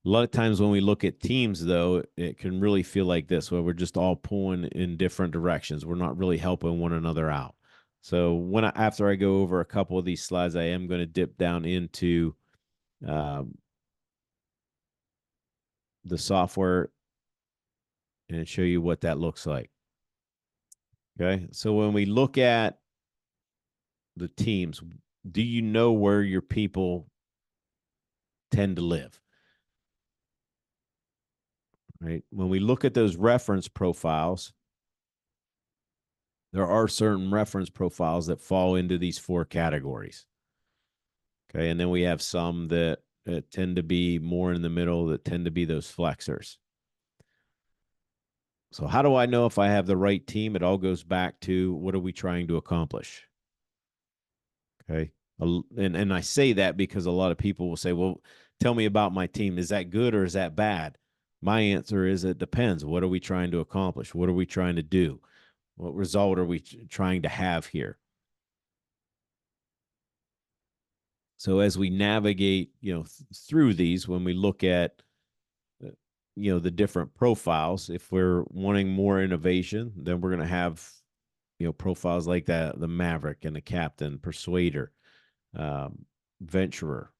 A lot of times when we look at teams, though, it can really feel like this, where we're just all pulling in different directions. We're not really helping one another out. So after I go over a couple of these slides, I am going to dip down into the software and show you what that looks like. Okay, so when we look at the teams, do you know where your people tend to live? Right. When we look at those reference profiles, there are certain reference profiles that fall into these four categories. Okay. And then we have some that tend to be more in the middle, that tend to be those flexors. So, how do I know if I have the right team? It all goes back to what are we trying to accomplish? Okay. And I say that because a lot of people will say, well, tell me about my team. Is that good or is that bad? My answer is it depends. What are we trying to accomplish? What are we trying to do? What result are we trying to have here? So as we navigate, through these, when we look at, uh, the different profiles, if we're wanting more innovation, then we're going to have, profiles like that, the Maverick and the Captain, Persuader, Venturer.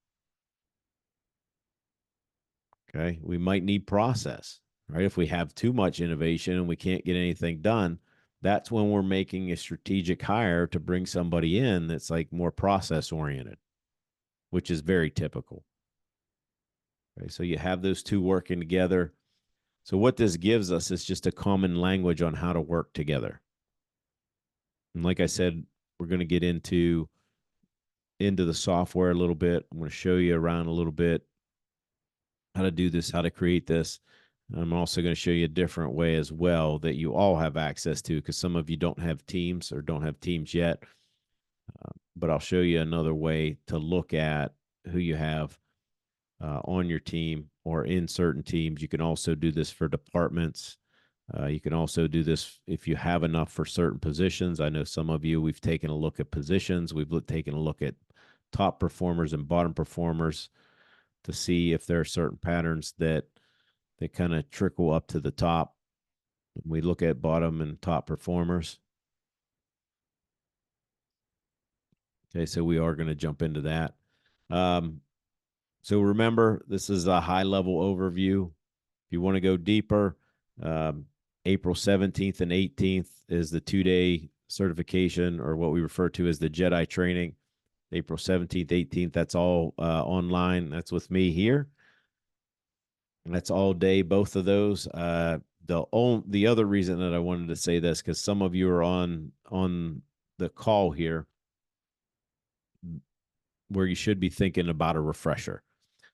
Okay. We might need process, right? If we have too much innovation and we can't get anything done, that's when we're making a strategic hire to bring somebody in that's like more process oriented, which is very typical. Okay. So you have those two working together. So what this gives us is just a common language on how to work together. And like I said, we're going to get into the software a little bit. I'm going to show you around a little bit how to do this, how to create this. I'm also going to show you a different way as well that you all have access to, because some of you don't have teams or don't have teams yet. But I'll show you another way to look at who you have on your team or in certain teams. You can also do this for departments. You can also do this if you have enough for certain positions. I know some of you, we've taken a look at positions. We've taken a look at top performers and bottom performers to see if there are certain patterns that kind of trickle up to the top. We look at bottom and top performers. Okay, so we are going to jump into that. So remember, this is a high level overview. If you want to go deeper, April 17th and 18th is the 2-day certification, or what we refer to as the Jedi training. April 17th, 18th, that's all online. That's with me here. And that's all day, both of those. The other reason that I wanted to say this, because some of you are on the call here, where you should be thinking about a refresher.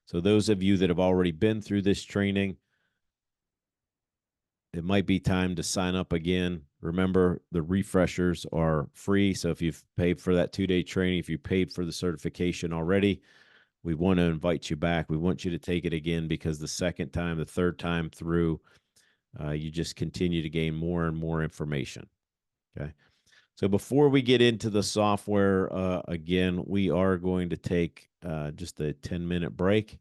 So those of you that have already been through this training, it might be time to sign up again. Remember, the refreshers are free. So if you've paid for that 2-day training, if you paid for the certification already, we want to invite you back. We want you to take it again, because the second time, the third time through, you just continue to gain more and more information. Okay. So before we get into the software, again, we are going to take just a 10-minute break.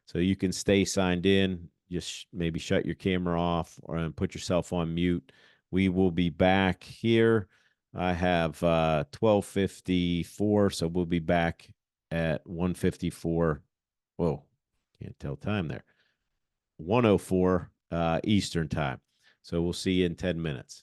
So you can stay signed in. Just maybe shut your camera off or put yourself on mute. We will be back here. I have 12:54, so we'll be back at 1:54. Whoa, can't tell time there. 1:04 Eastern time. So we'll see you in 10 minutes.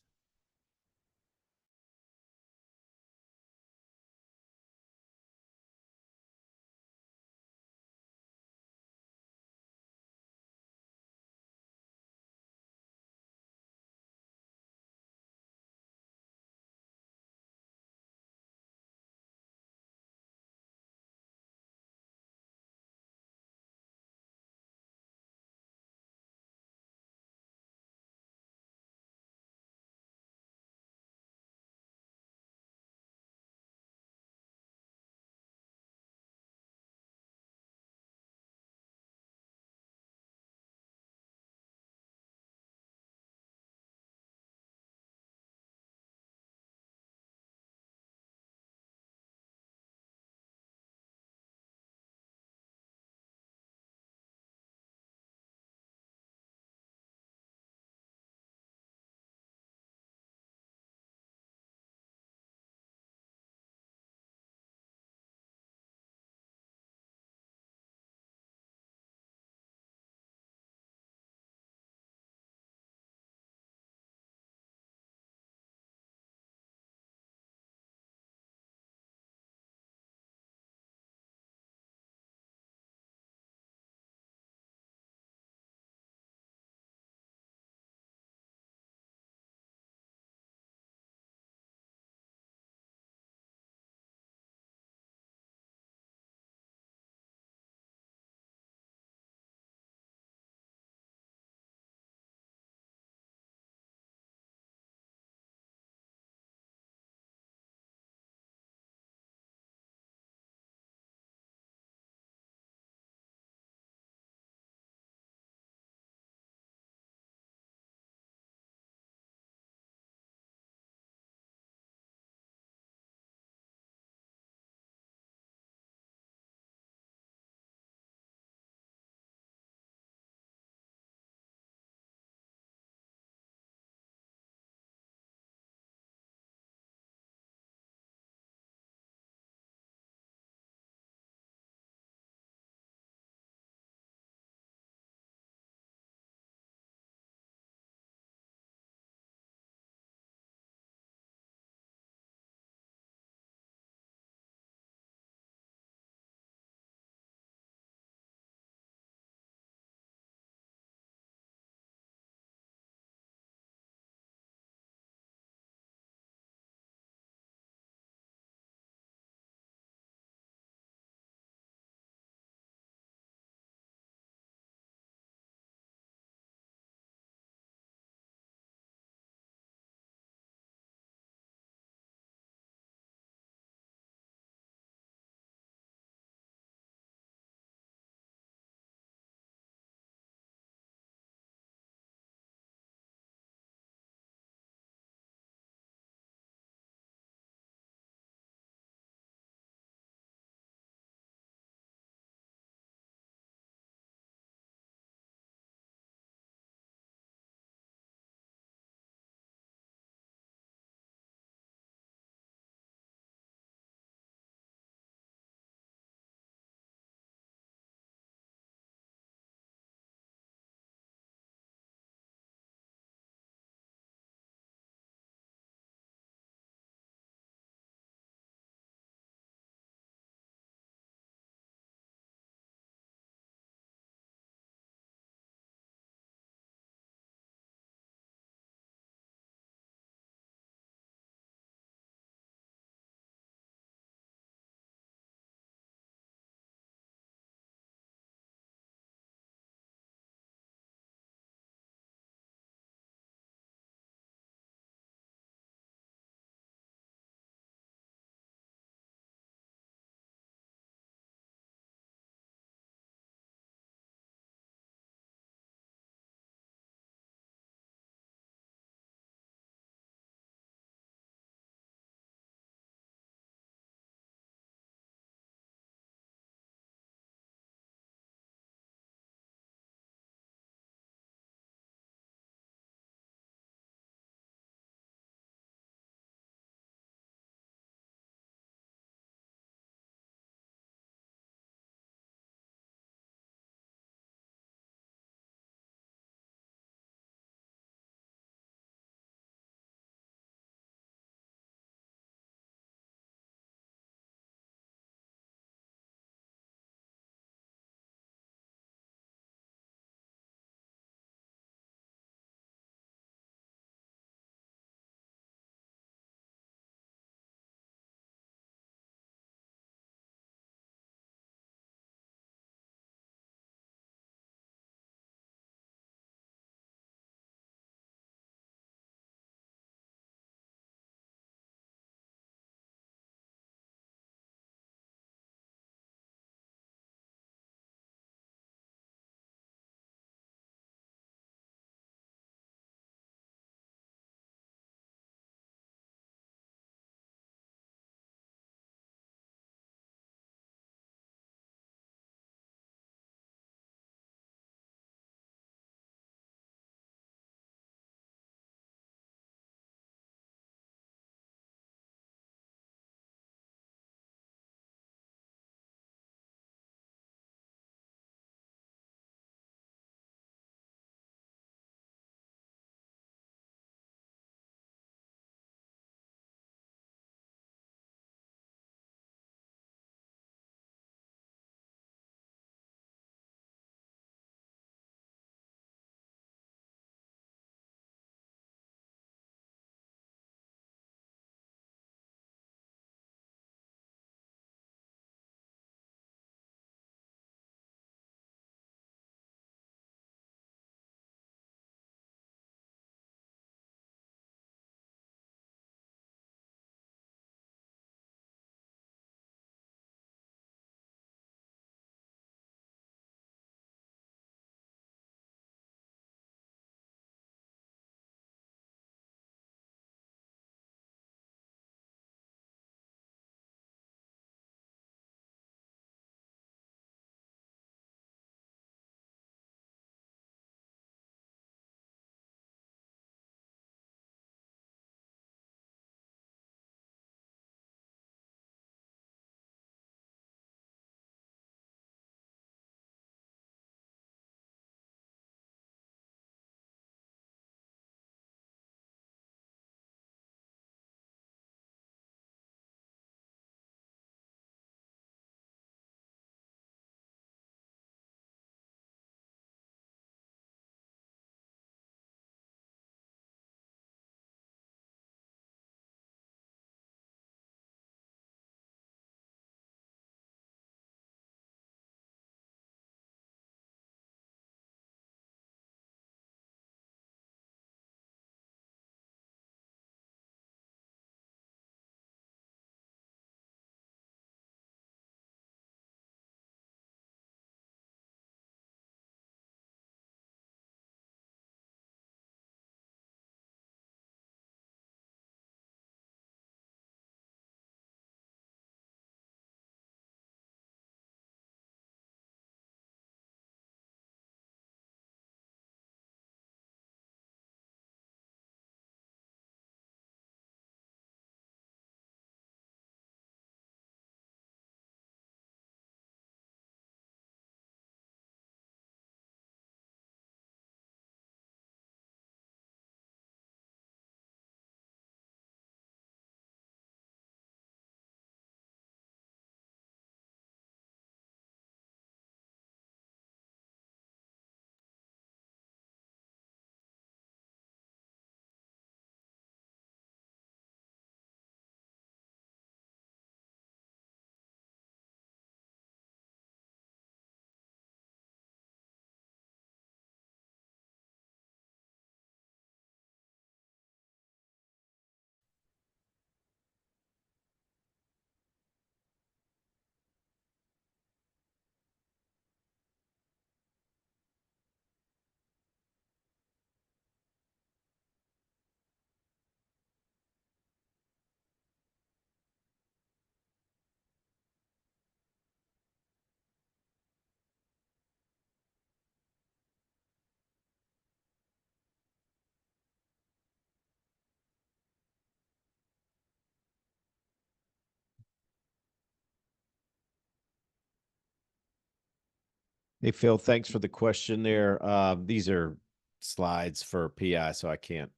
Hey, Phil, thanks for the question there. These are slides for PI, so I can't.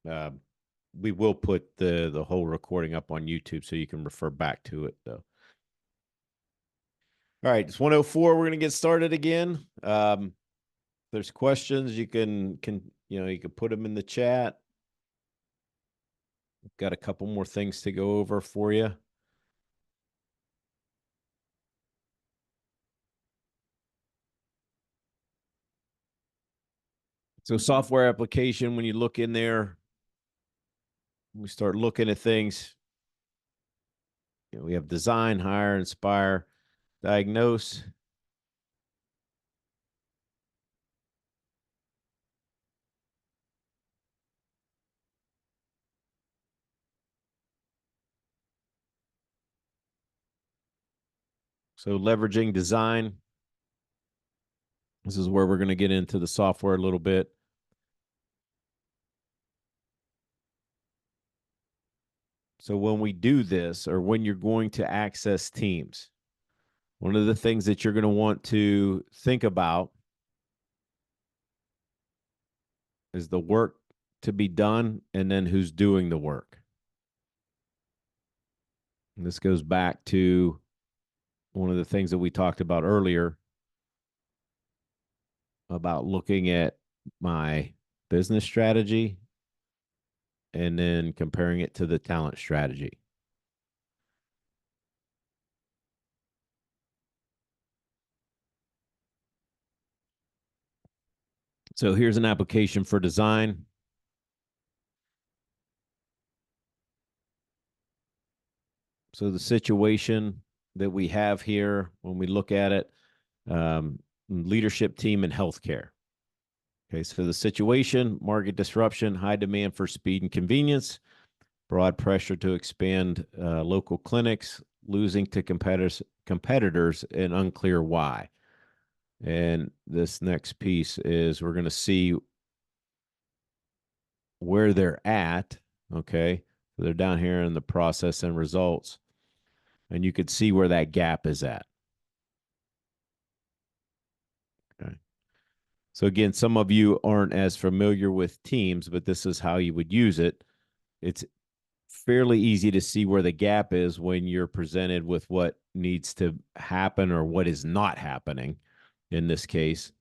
Uh, we will put the whole recording up on YouTube so you can refer back to it, though. All right, it's 1:04. We're gonna get started again. If there's questions, you can you can put them in the chat. We've got a couple more things to go over for you. So software application, when you look in there, we start looking at things. We have design, hire, inspire, diagnose. So leveraging design. This is where we're going to get into the software a little bit. So when we do this, or when you're going to access teams, one of the things that you're going to want to think about is the work to be done and then who's doing the work. And this goes back to one of the things that we talked about earlier about looking at my business strategy and then comparing it to the talent strategy. So here's an application for design. So the situation that we have here, when we look at it, leadership team in healthcare. Okay, so the situation, market disruption, high demand for speed and convenience, broad pressure to expand local clinics, losing to competitors, and unclear why. And this next piece is we're going to see where they're at. Okay, so they're down here in the process and results, and you could see where that gap is at. Okay. So again, some of you aren't as familiar with Teams, but this is how you would use it. It's fairly easy to see where the gap is when you're presented with what needs to happen or what is not happening in this case.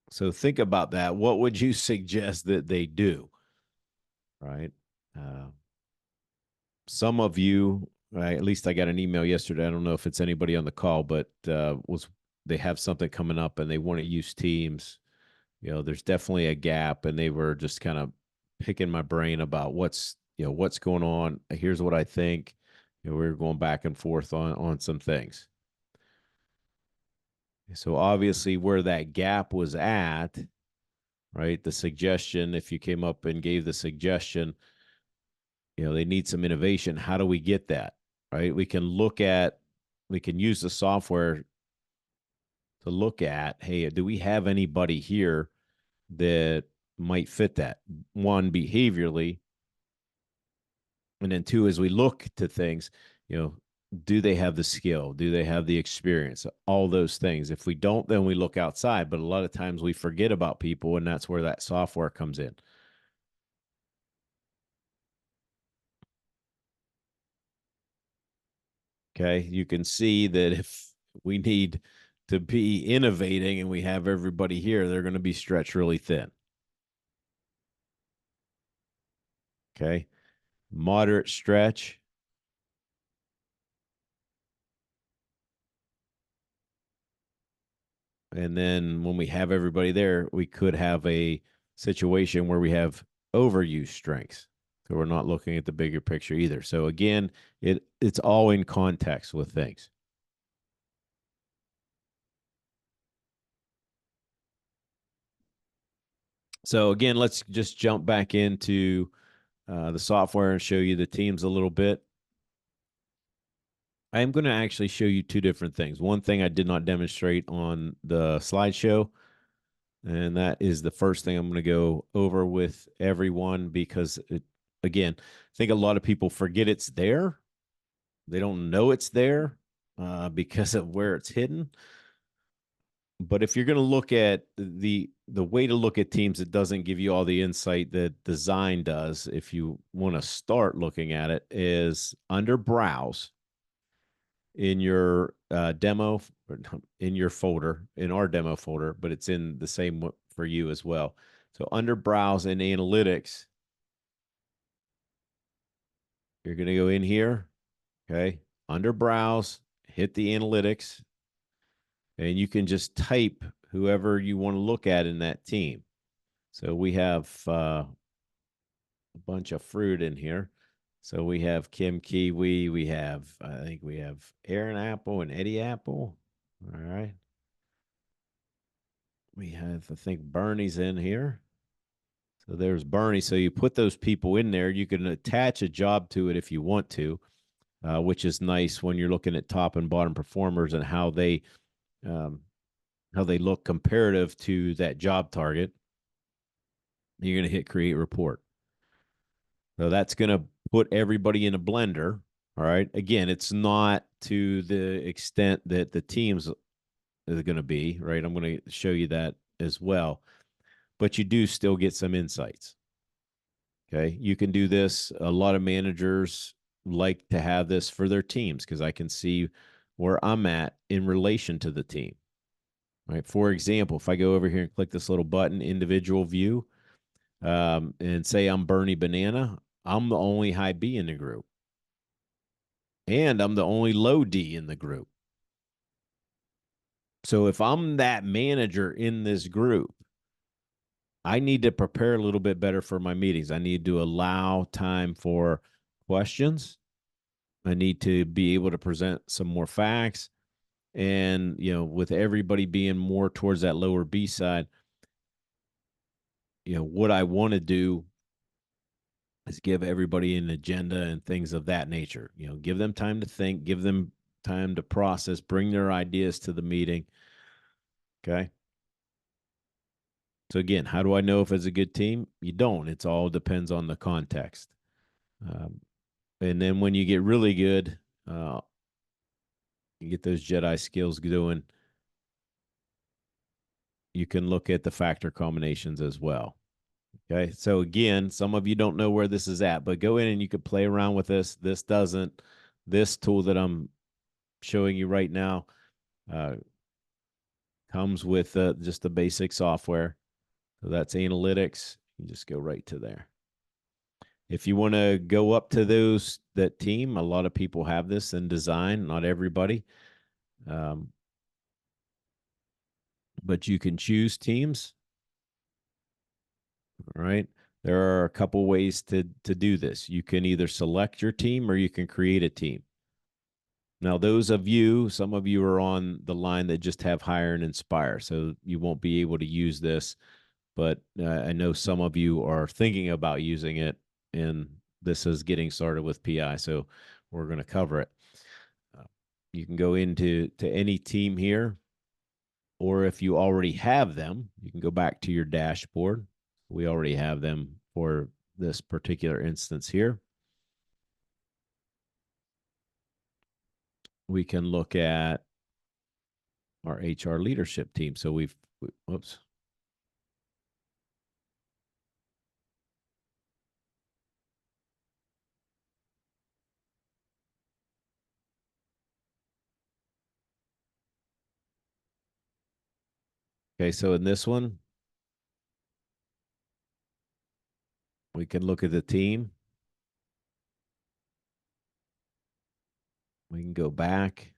So think about that. What would you suggest that they do? Right. Some of you, at least I got an email yesterday. I don't know if it's anybody on the call, but was they have something coming up and they want to use Teams. There's definitely a gap, and they were just kind of picking my brain about what's going on. Here's what I think. We were going back and forth on some things. So obviously, where that gap was at, right? The suggestion, if you came up and gave the suggestion, they need some innovation. How do we get that? Right? We can use the software to look at, hey, do we have anybody here that might fit that? One, behaviorally, and then two, as we look to things, do they have the skill? Do they have the experience? All those things. If we don't, then we look outside. But a lot of times we forget about people, and that's where that software comes in. Okay. You can see that if we need to be innovating and we have everybody here, they're going to be stretched really thin. Okay. Moderate stretch. And then when we have everybody there, we could have a situation where we have overuse strengths. So we're not looking at the bigger picture either. So again, it's all in context with things. So again, let's just jump back into the software and show you the teams a little bit. I am going to actually show you two different things. One thing I did not demonstrate on the slideshow, and that is the first thing I'm going to go over with everyone because, again, I think a lot of people forget it's there. They don't know it's there because of where it's hidden. But if you're going to look at the way to look at teams, it doesn't give you all the insight that design does. If you want to start looking at it, is under browse in your demo, in your folder, in our demo folder, but it's in the same for you as well. So under browse and analytics, you're going to go in here, okay, under browse, hit the analytics, and you can just type whoever you want to look at in that team. So we have a bunch of fruit in here. So we have Kim Kiwi. We have, I think we have Aaron Apple and Eddie Apple. All right. We have, I think Bernie's in here. So there's Bernie. So you put those people in there. You can attach a job to it if you want to, which is nice when you're looking at top and bottom performers and um, how they look comparative to that job target. You're going to hit create report. So that's going to put everybody in a blender. All right. Again, it's not to the extent that the teams are going to be, right? I'm going to show you that as well. But you do still get some insights. Okay. You can do this. A lot of managers like to have this for their teams because I can see where I'm at in relation to the team. Right. For example, if I go over here and click this little button, individual view, and say I'm Bernie Banana, I'm the only high B in the group. And I'm the only low D in the group. So if I'm that manager in this group, I need to prepare a little bit better for my meetings. I need to allow time for questions. I need to be able to present some more facts. And, with everybody being more towards that lower B side, what I want to do is give everybody an agenda and things of that nature. Give them time to think, give them time to process, bring their ideas to the meeting. Okay. So again, how do I know if it's a good team? You don't. It's all depends on the context. Um, and then when you get really good, you get those Jedi skills doing. You can look at the factor combinations as well. Okay. So again, some of you don't know where this is at, but go in and you could play around with this. This doesn't. This tool that I'm showing you right now uh, comes with just the basic software. So that's analytics. You just go right to there. If you want to go up to that team, a lot of people have this in design, not everybody. Um, but you can choose teams. All right. There are a couple ways to do this. You can either select your team or you can create a team. Now, some of you are on the line that just have hire and inspire, so you won't be able to use this. But I know some of you are thinking about using it, and this is getting started with PI, so we're going to cover it. You can go into any team here, or if you already have them, you can go back to your dashboard. We already have them for this particular instance here. We can look at our HR leadership team. So whoops. Okay, so in this one, we can look at the team. We can go back.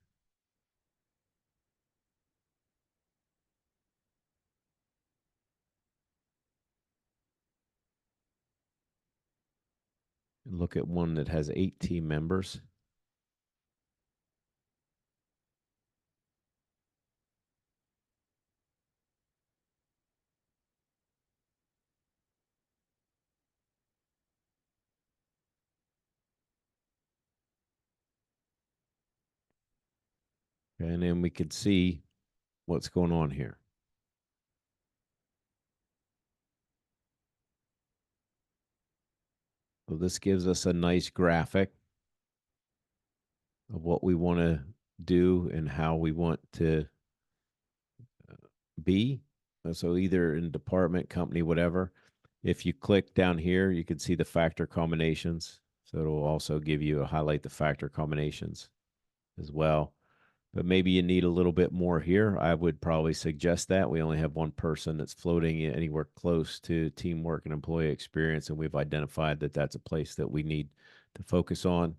And look at one that has 8 team members. And then we could see what's going on here. So this gives us a nice graphic. of what we want to do and how we want to be. So either in department, company, whatever. If you click down here, you can see the factor combinations. So it'll also give you a highlight the factor combinations as well. But maybe you need a little bit more here. I would probably suggest that. We only have one person that's floating anywhere close to teamwork and employee experience, and we've identified that that's a place that we need to focus on.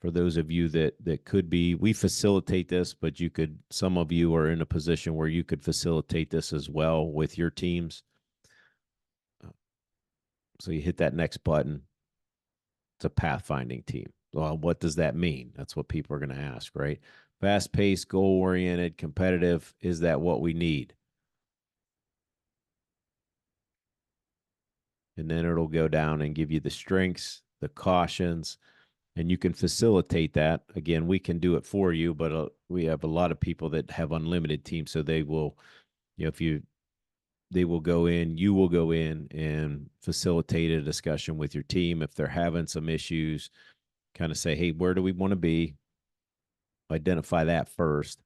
For those of you that could be, we facilitate this, but you could, some of you are in a position where you could facilitate this as well with your teams. So you hit that next button. It's a pathfinding team. Well, what does that mean? That's what people are going to ask, right? Fast paced, goal oriented, competitive. Is that what we need? And then it'll go down and give you the strengths, the cautions, and you can facilitate that. Again, we can do it for you, but we have a lot of people that have unlimited teams, so they will, if they will go in, you will go in and facilitate a discussion with your team if they're having some issues. Kind of say, hey, where do we want to be? Identify that first.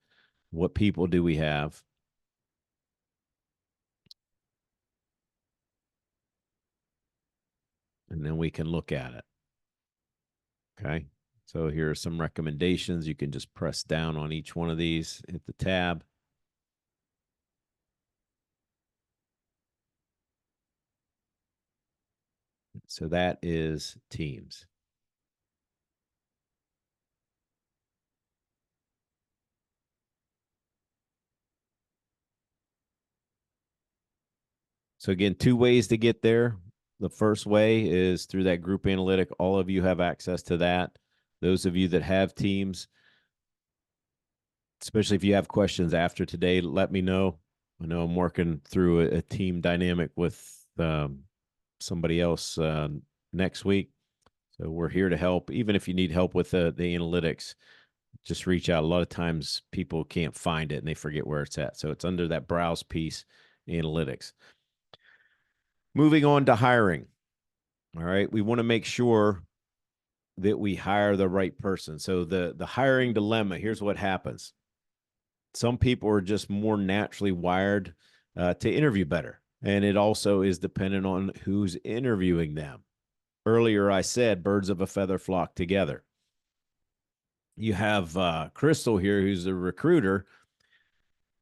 What people do we have? And then we can look at it. Okay. So here are some recommendations. You can just press down on each one of these, hit the tab. So that is teams. So again, two ways to get there. The first way is through that group analytic. All of you have access to that. Those of you that have teams, especially if you have questions after today, let me know. I know I'm working through a team dynamic with somebody else next week. So we're here to help. Even if you need help with the analytics, just reach out. A lot of times people can't find it and they forget where it's at. So it's under that browse piece, analytics. Moving on to hiring. All right. We want to make sure that we hire the right person. So the hiring dilemma, here's what happens. Some people are just more naturally wired to interview better. And it also is dependent on who's interviewing them. Earlier, I said birds of a feather flock together. You have Crystal here, who's a recruiter,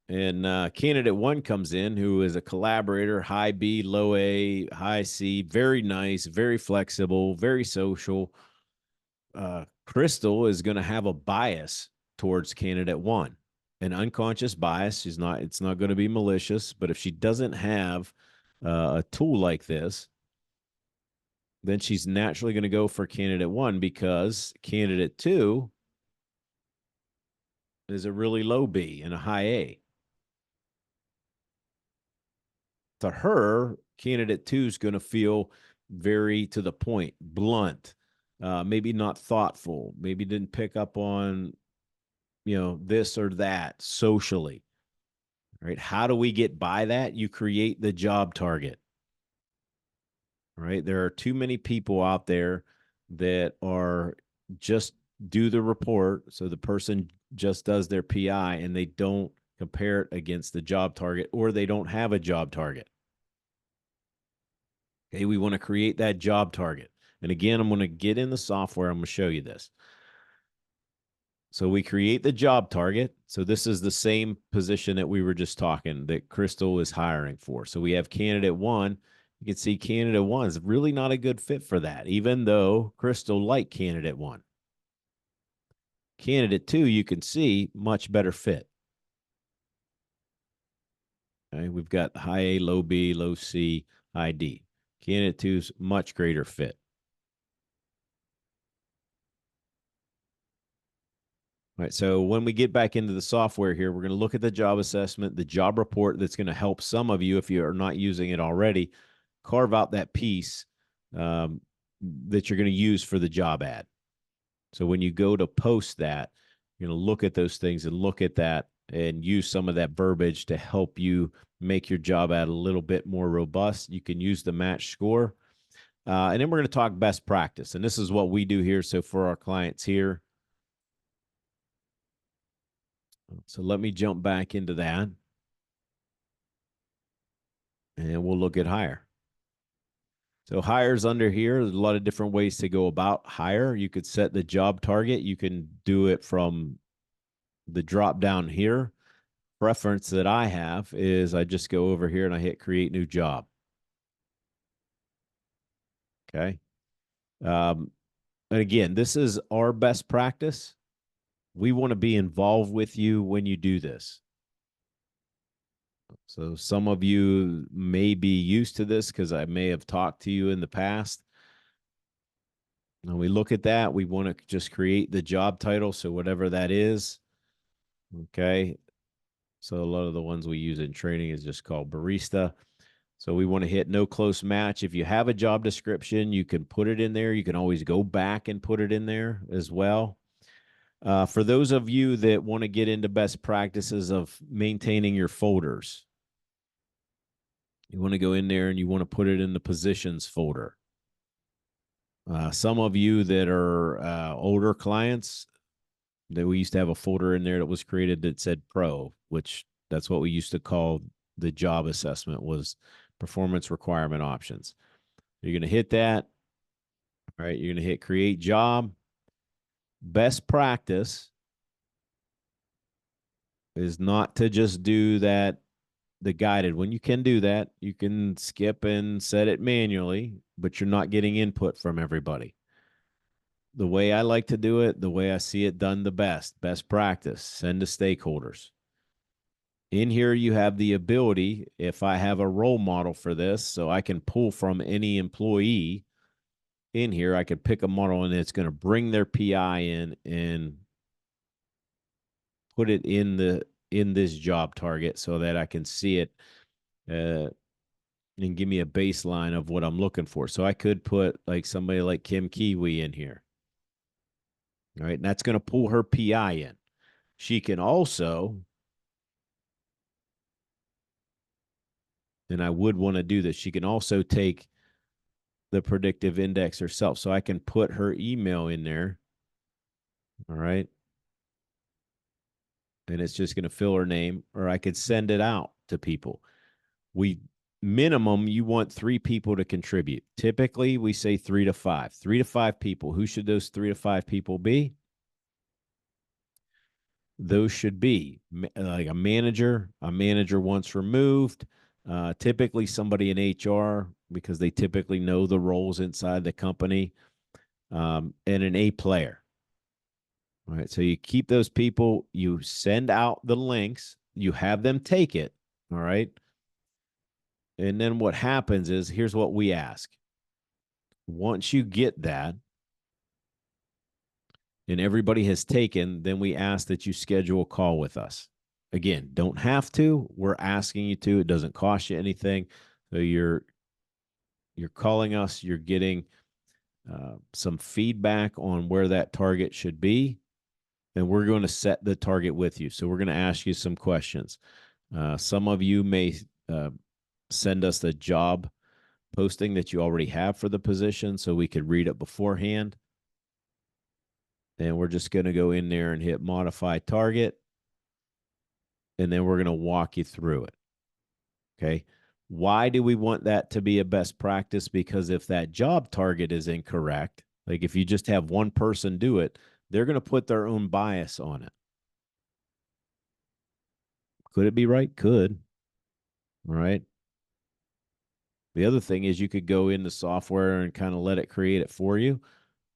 and candidate one comes in, who is a collaborator, high B, low A, high C, very nice, very flexible, very social. Crystal is going to have a bias towards candidate one, an unconscious bias. It's not going to be malicious, but if she doesn't have a tool like this, then she's naturally going to go for candidate one, because candidate two is a really low B and a high A. To her, candidate two is going to feel very to the point, blunt, maybe not thoughtful, maybe didn't pick up on, this or that socially. Right? How do we get by that? You create the job target. Right? There are too many people out there that are just do the report. So the person just does their PI and they don't compare it against the job target, or they don't have a job target. Okay, we want to create that job target. And again, I'm going to get in the software. I'm going to show you this. So we create the job target. So this is the same position that we were just talking that Crystal is hiring for. So we have candidate one. You can see candidate one is really not a good fit for that, even though Crystal liked candidate one. Candidate two, you can see much better fit. Okay, we've got high A, low B, low C, high D. Candidate two's much greater fit. All right, so when we get back into the software here, we're going to look at the job assessment, the job report that's going to help some of you, if you are not using it already, carve out that piece that you're going to use for the job ad. So when you go to post that, you're going to look at those things and look at that and use some of that verbiage to help you make your job ad a little bit more robust. You can use the match score. And then we're going to talk best practice. And this is what we do here. So for our clients here, So let me jump back into that and we'll look at hire. So hires under here, there's a lot of different ways to go about hire. You could set the job target. You can do it from the drop down here. Preference that I have is I just go over here and I hit create new job. Okay. Um, and again, this is our best practice. We want to be involved with you when you do this. So some of you may be used to this because I may have talked to you in the past. When we look at that, we want to just create the job title. So whatever that is. Okay. So a lot of the ones we use in training is just called barista. So we want to hit no close match. If you have a job description, you can put it in there. You can always go back and put it in there as well. For those of you that want to get into best practices of maintaining your folders, you want to go in there and you want to put it in the positions folder. Some of you that are older clients, that we used to have a folder in there that was created that said pro, which that's what we used to call the job assessment, was performance requirement options. You're going to hit that. All right. You're going to hit create job. Best practice is not to just do that, the guided one. You can do that. You can skip and set it manually, but you're not getting input from everybody. The way I like to do it, the way I see it done the best practice, send to stakeholders. In here, you have the ability, if I have a role model for this, so I can pull from any employee in here, I could pick a model and it's going to bring their PI in and put it in this job target so that I can see it and give me a baseline of what I'm looking for. So I could put like somebody like Kim Kiwi in here. All right. And that's going to pull her PI in. She can also, and I would want to do this, she can also take the predictive index herself. So I can put her email in there. All right. And it's just going to fill her name, or I could send it out to people. We minimum, you want 3 people to contribute. Typically, we say 3 to 5. 3 to 5 people. Who should those 3 to 5 people be? Those should be like a manager once removed, typically somebody in HR because they typically know the roles inside the company, and an A player. All right. So you keep those people, you send out the links, you have them take it. All right. And then what happens is, here's what we ask. Once you get that and everybody has taken, then we ask that you schedule a call with us. Again, don't have to. We're asking you to. It doesn't cost you anything. So you're calling us. You're getting some feedback on where that target should be, and we're going to set the target with you. So we're going to ask you some questions. Some of you may send us the job posting that you already have for the position so we could read it beforehand. And we're just going to go in there and hit modify target. And then we're going to walk you through it. Okay. Why do we want that to be a best practice? Because if that job target is incorrect, like if you just have one person do it, they're going to put their own bias on it. Could it be right? Could. All right. The other thing is you could go into software and kind of let it create it for you.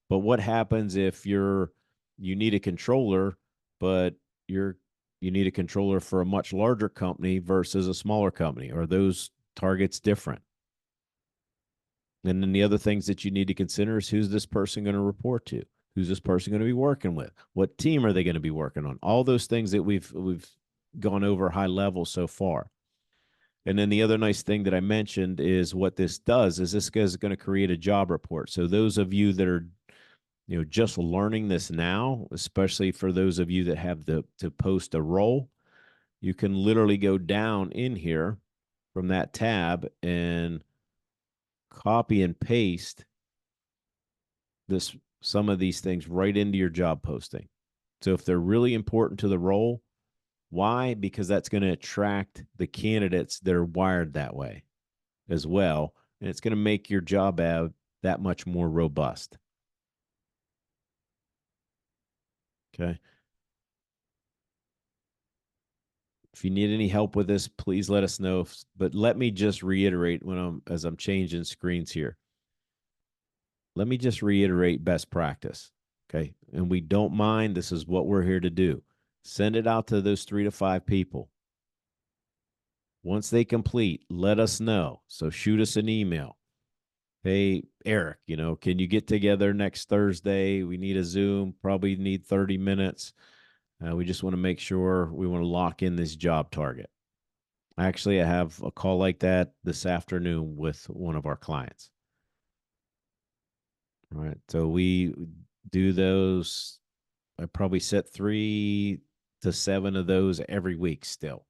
But what happens if you need a controller, but you need a controller for a much larger company versus a smaller company? Are those targets different? And then the other things that you need to consider is, who's this person going to report to? Who's this person going to be working with? What team are they going to be working on? All those things that we've gone over high level so far. And then the other nice thing that I mentioned is what this does is this is going to create a job report. So those of you that are just learning this now, especially for those of you that have to post a role, you can literally go down in here from that tab and copy and paste some of these things right into your job posting. So if they're really important to the role, Why? Because that's going to attract the candidates that are wired that way as well. And it's going to make your job ad that much more robust. Okay. If you need any help with this, please let us know. But let me just reiterate as I'm changing screens here. Let me just reiterate best practice. Okay. And we don't mind. This is what we're here to do. Send it out to those 3 to 5 people. Once they complete, let us know. So shoot us an email. Hey, Eric, can you get together next Thursday? We need a Zoom, probably need 30 minutes. We just want to make sure we want to lock in this job target. Actually, I have a call like that this afternoon with one of our clients. All right. So we do those. I probably set 3 to 7 of those every week still.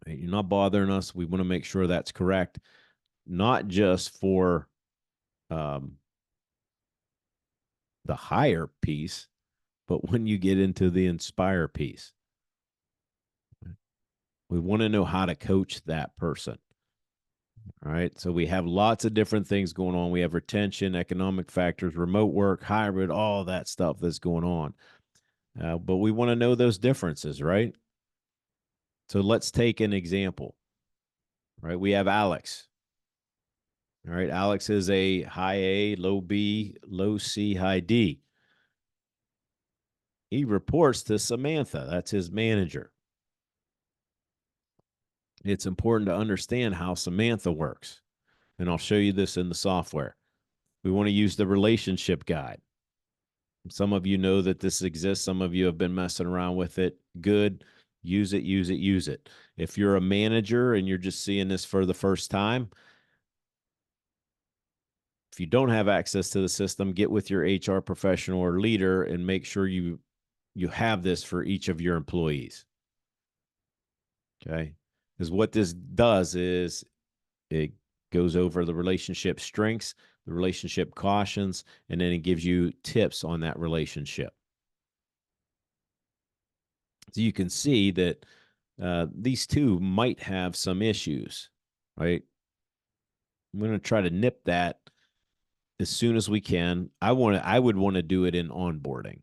You're not bothering us. We want to make sure that's correct, not just for the hire piece, but when you get into the inspire piece, we want to know how to coach that person. All right. So we have lots of different things going on. We have retention, economic factors, remote work, hybrid, all that stuff that's going on. But we want to know those differences, right? So let's take an example. Right. We have Alex. All right. Alex is a high A, low B, low C, high D. He reports to Samantha. That's his manager. It's important to understand how Samantha works. And I'll show you this in the software. We want to use the relationship guide. Some of you know that this exists. Some of you have been messing around with it. Good. Use it, use it, use it. If you're a manager and you're just seeing this for the first time, if you don't have access to the system, get with your HR professional or leader and make sure you have this for each of your employees. Okay? Because what this does is it goes over the relationship strengths, the relationship cautions, and then it gives you tips on that relationship. So you can see that these two might have some issues, right? I'm going to try to nip that as soon as we can. I would want to do it in onboarding,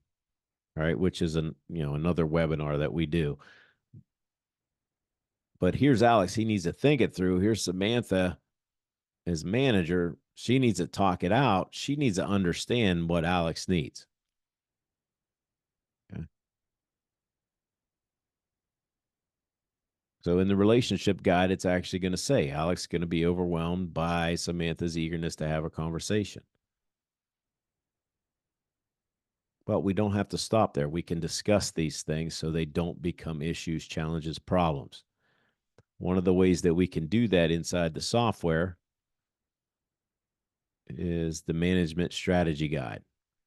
right? Which is another webinar that we do. But here's Alex. He needs to think it through. Here's Samantha as manager. She needs to talk it out. She needs to understand what Alex needs. Okay. So in the relationship guide, it's actually going to say Alex is going to be overwhelmed by Samantha's eagerness to have a conversation. But we don't have to stop there. We can discuss these things so they don't become issues, challenges, problems. One of the ways that we can do that inside the software is the management strategy guide.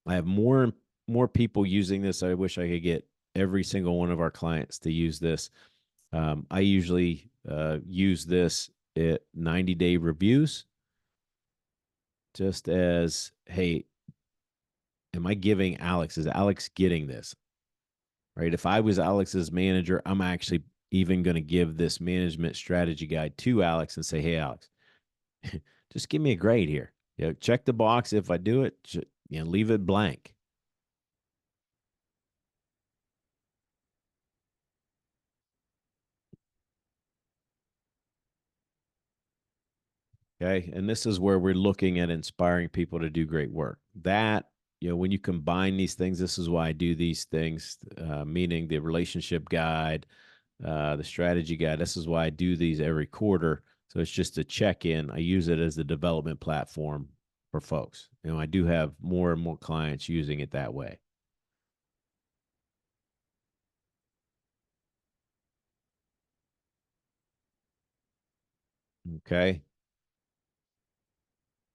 I have more people using this. I wish I could get every single one of our clients to use this. I usually use this at 90-day reviews, just as, hey, am I giving Alex? Is Alex getting this? Right? If I was Alex's manager, I'm actually even going to give this management strategy guide to Alex and say, hey, Alex, just give me a grade here. Check the box. If I do it, leave it blank. Okay. And this is where we're looking at inspiring people to do great work. That, when you combine these things, this is why I do these things, meaning the relationship guide, the strategy guide. This is why I do these every quarter. So it's just a check in. I use it as a development platform for folks. I do have more and more clients using it that way. Okay.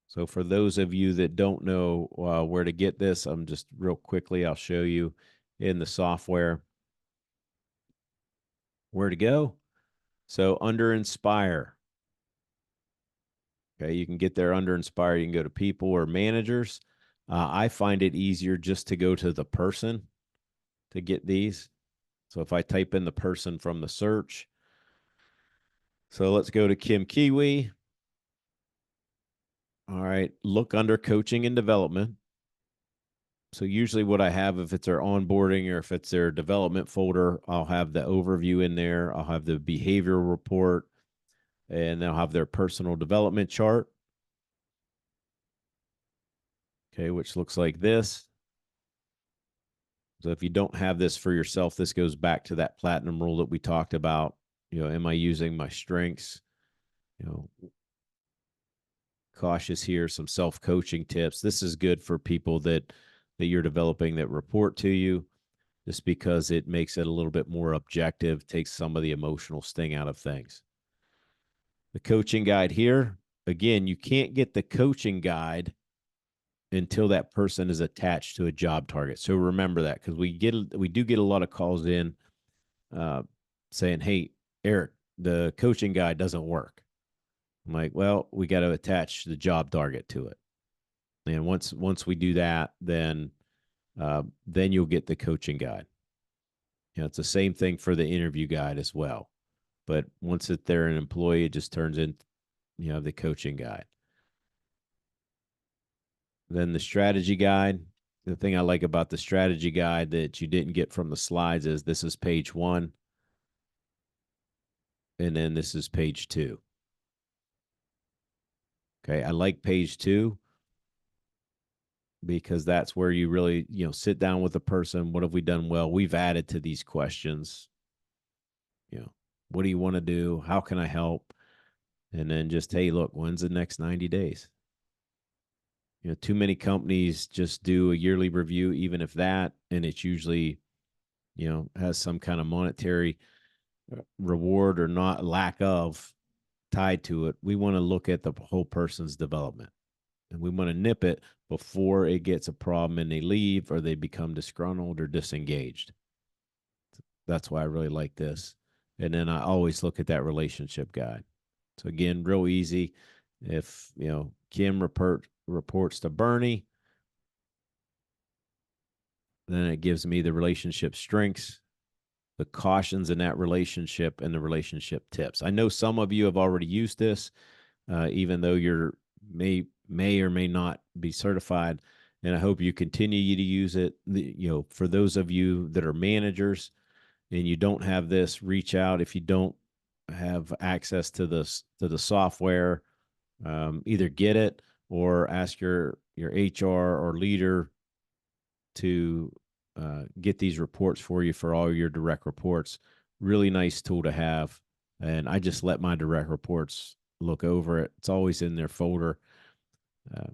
So for those of you that don't know where to get this, I'm just real quickly, I'll show you in the software where to go. So under Inspire, okay, you can get there under Inspire. You can go to people or managers. I find it easier just to go to the person to get these. So if I type in the person from the search, so let's go to Kim Kiwi. All right, look under coaching and development. So usually what I have, if it's their onboarding or if it's their development folder, I'll have the overview in there. I'll have the behavioral report, and they'll have their personal development chart. Okay, which looks like this. So if you don't have this for yourself, this goes back to that platinum rule that we talked about. Am I using my strengths? You know, cautious here, some self-coaching tips. This is good for people that you're developing that report to you, just because it makes it a little bit more objective, takes some of the emotional sting out of things. The coaching guide here, again, you can't get the coaching guide until that person is attached to a job target. So remember that, because we do get a lot of calls in uh, saying, "Hey, Eric, the coaching guide doesn't work." I'm like, "Well, we got to attach the job target to it, and once we do that, then you'll get the coaching guide." It's the same thing for the interview guide as well. But once they're an employee, it just turns in, the coaching guide. Then the strategy guide. The thing I like about the strategy guide that you didn't get from the slides is this is page 1, and then this is page 2. Okay, I like page 2 because that's where you really, sit down with the person. What have we done well? We've added to these questions. What do you want to do? How can I help? And then just, hey, look, when's the next 90 days? Too many companies just do a yearly review, even if that, and it's usually, has some kind of monetary reward or not, lack of, tied to it. We want to look at the whole person's development, and we want to nip it before it gets a problem and they leave or they become disgruntled or disengaged. That's why I really like this. And then I always look at that relationship guide. So again, real easy. If Kim reports to Bernie, then it gives me the relationship strengths, the cautions in that relationship, and the relationship tips. I know some of you have already used this, even though you're may or may not be certified, and I hope you continue to use it. For those of you that are managers and you don't have this, reach out. If you don't have access to the software, either get it or ask your HR or leader to get these reports for you for all your direct reports. Really nice tool to have. And I just let my direct reports look over it. It's always in their folder. Uh,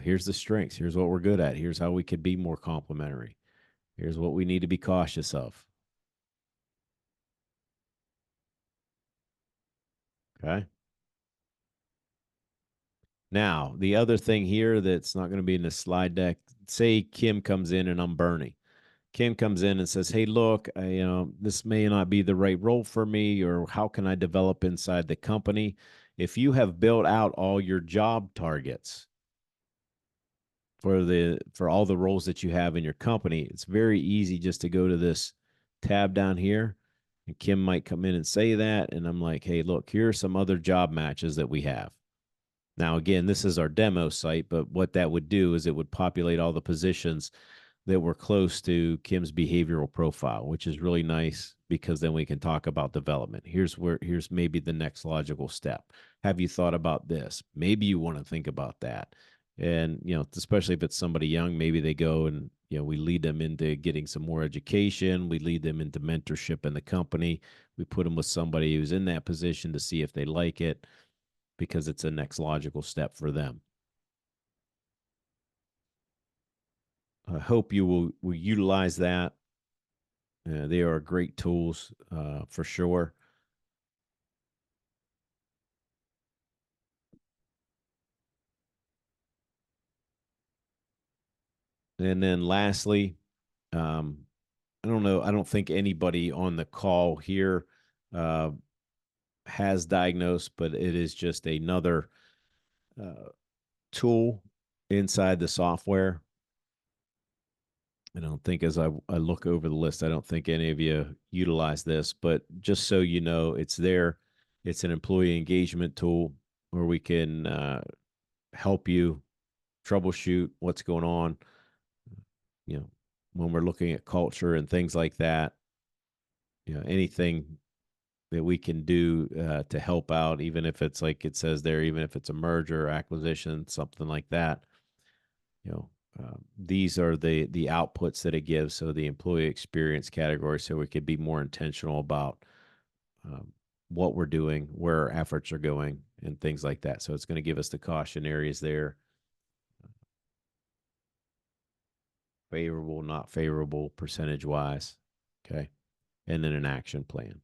here's the strengths. Here's what we're good at. Here's how we could be more complimentary. Here's what we need to be cautious of. Okay. Now, the other thing here that's not going to be in the slide deck, say Kim comes in and I'm Bernie. Kim comes in and says, "Hey, look, this may not be the right role for me, or how can I develop inside the company?" If you have built out all your job targets for all the roles that you have in your company, it's very easy just to go to this tab down here, and Kim might come in and say that, and I'm like, "Hey, look, here are some other job matches that we have." Now, again, this is our demo site, but what that would do is it would populate all the positions that were close to Kim's behavioral profile, which is really nice because then we can talk about development. Here's maybe the next logical step. Have you thought about this? Maybe you want to think about that. And, especially if it's somebody young, maybe they go and, we lead them into getting some more education. We lead them into mentorship in the company. We put them with somebody who's in that position to see if they like it, because it's a next logical step for them. I hope you will utilize that. They are great tools for sure. And then lastly, I don't know. I don't think anybody on the call here uh, has Diagnose, but it is just another tool inside the software. I don't think as I look over the list, I don't think any of you utilize this, but just so you know, it's there. It's an employee engagement tool where we can help you troubleshoot what's going on. You know, when we're looking at culture and things like that, anything that we can do to help out, even if it's like it says there, even if it's a merger or acquisition, something like that. You know, these are the outputs that it gives. So the employee experience category, so we could be more intentional about um, what we're doing, where our efforts are going, and things like that. So it's going to give us the caution areas there: favorable, not favorable, percentage wise. Okay, and then an action plan.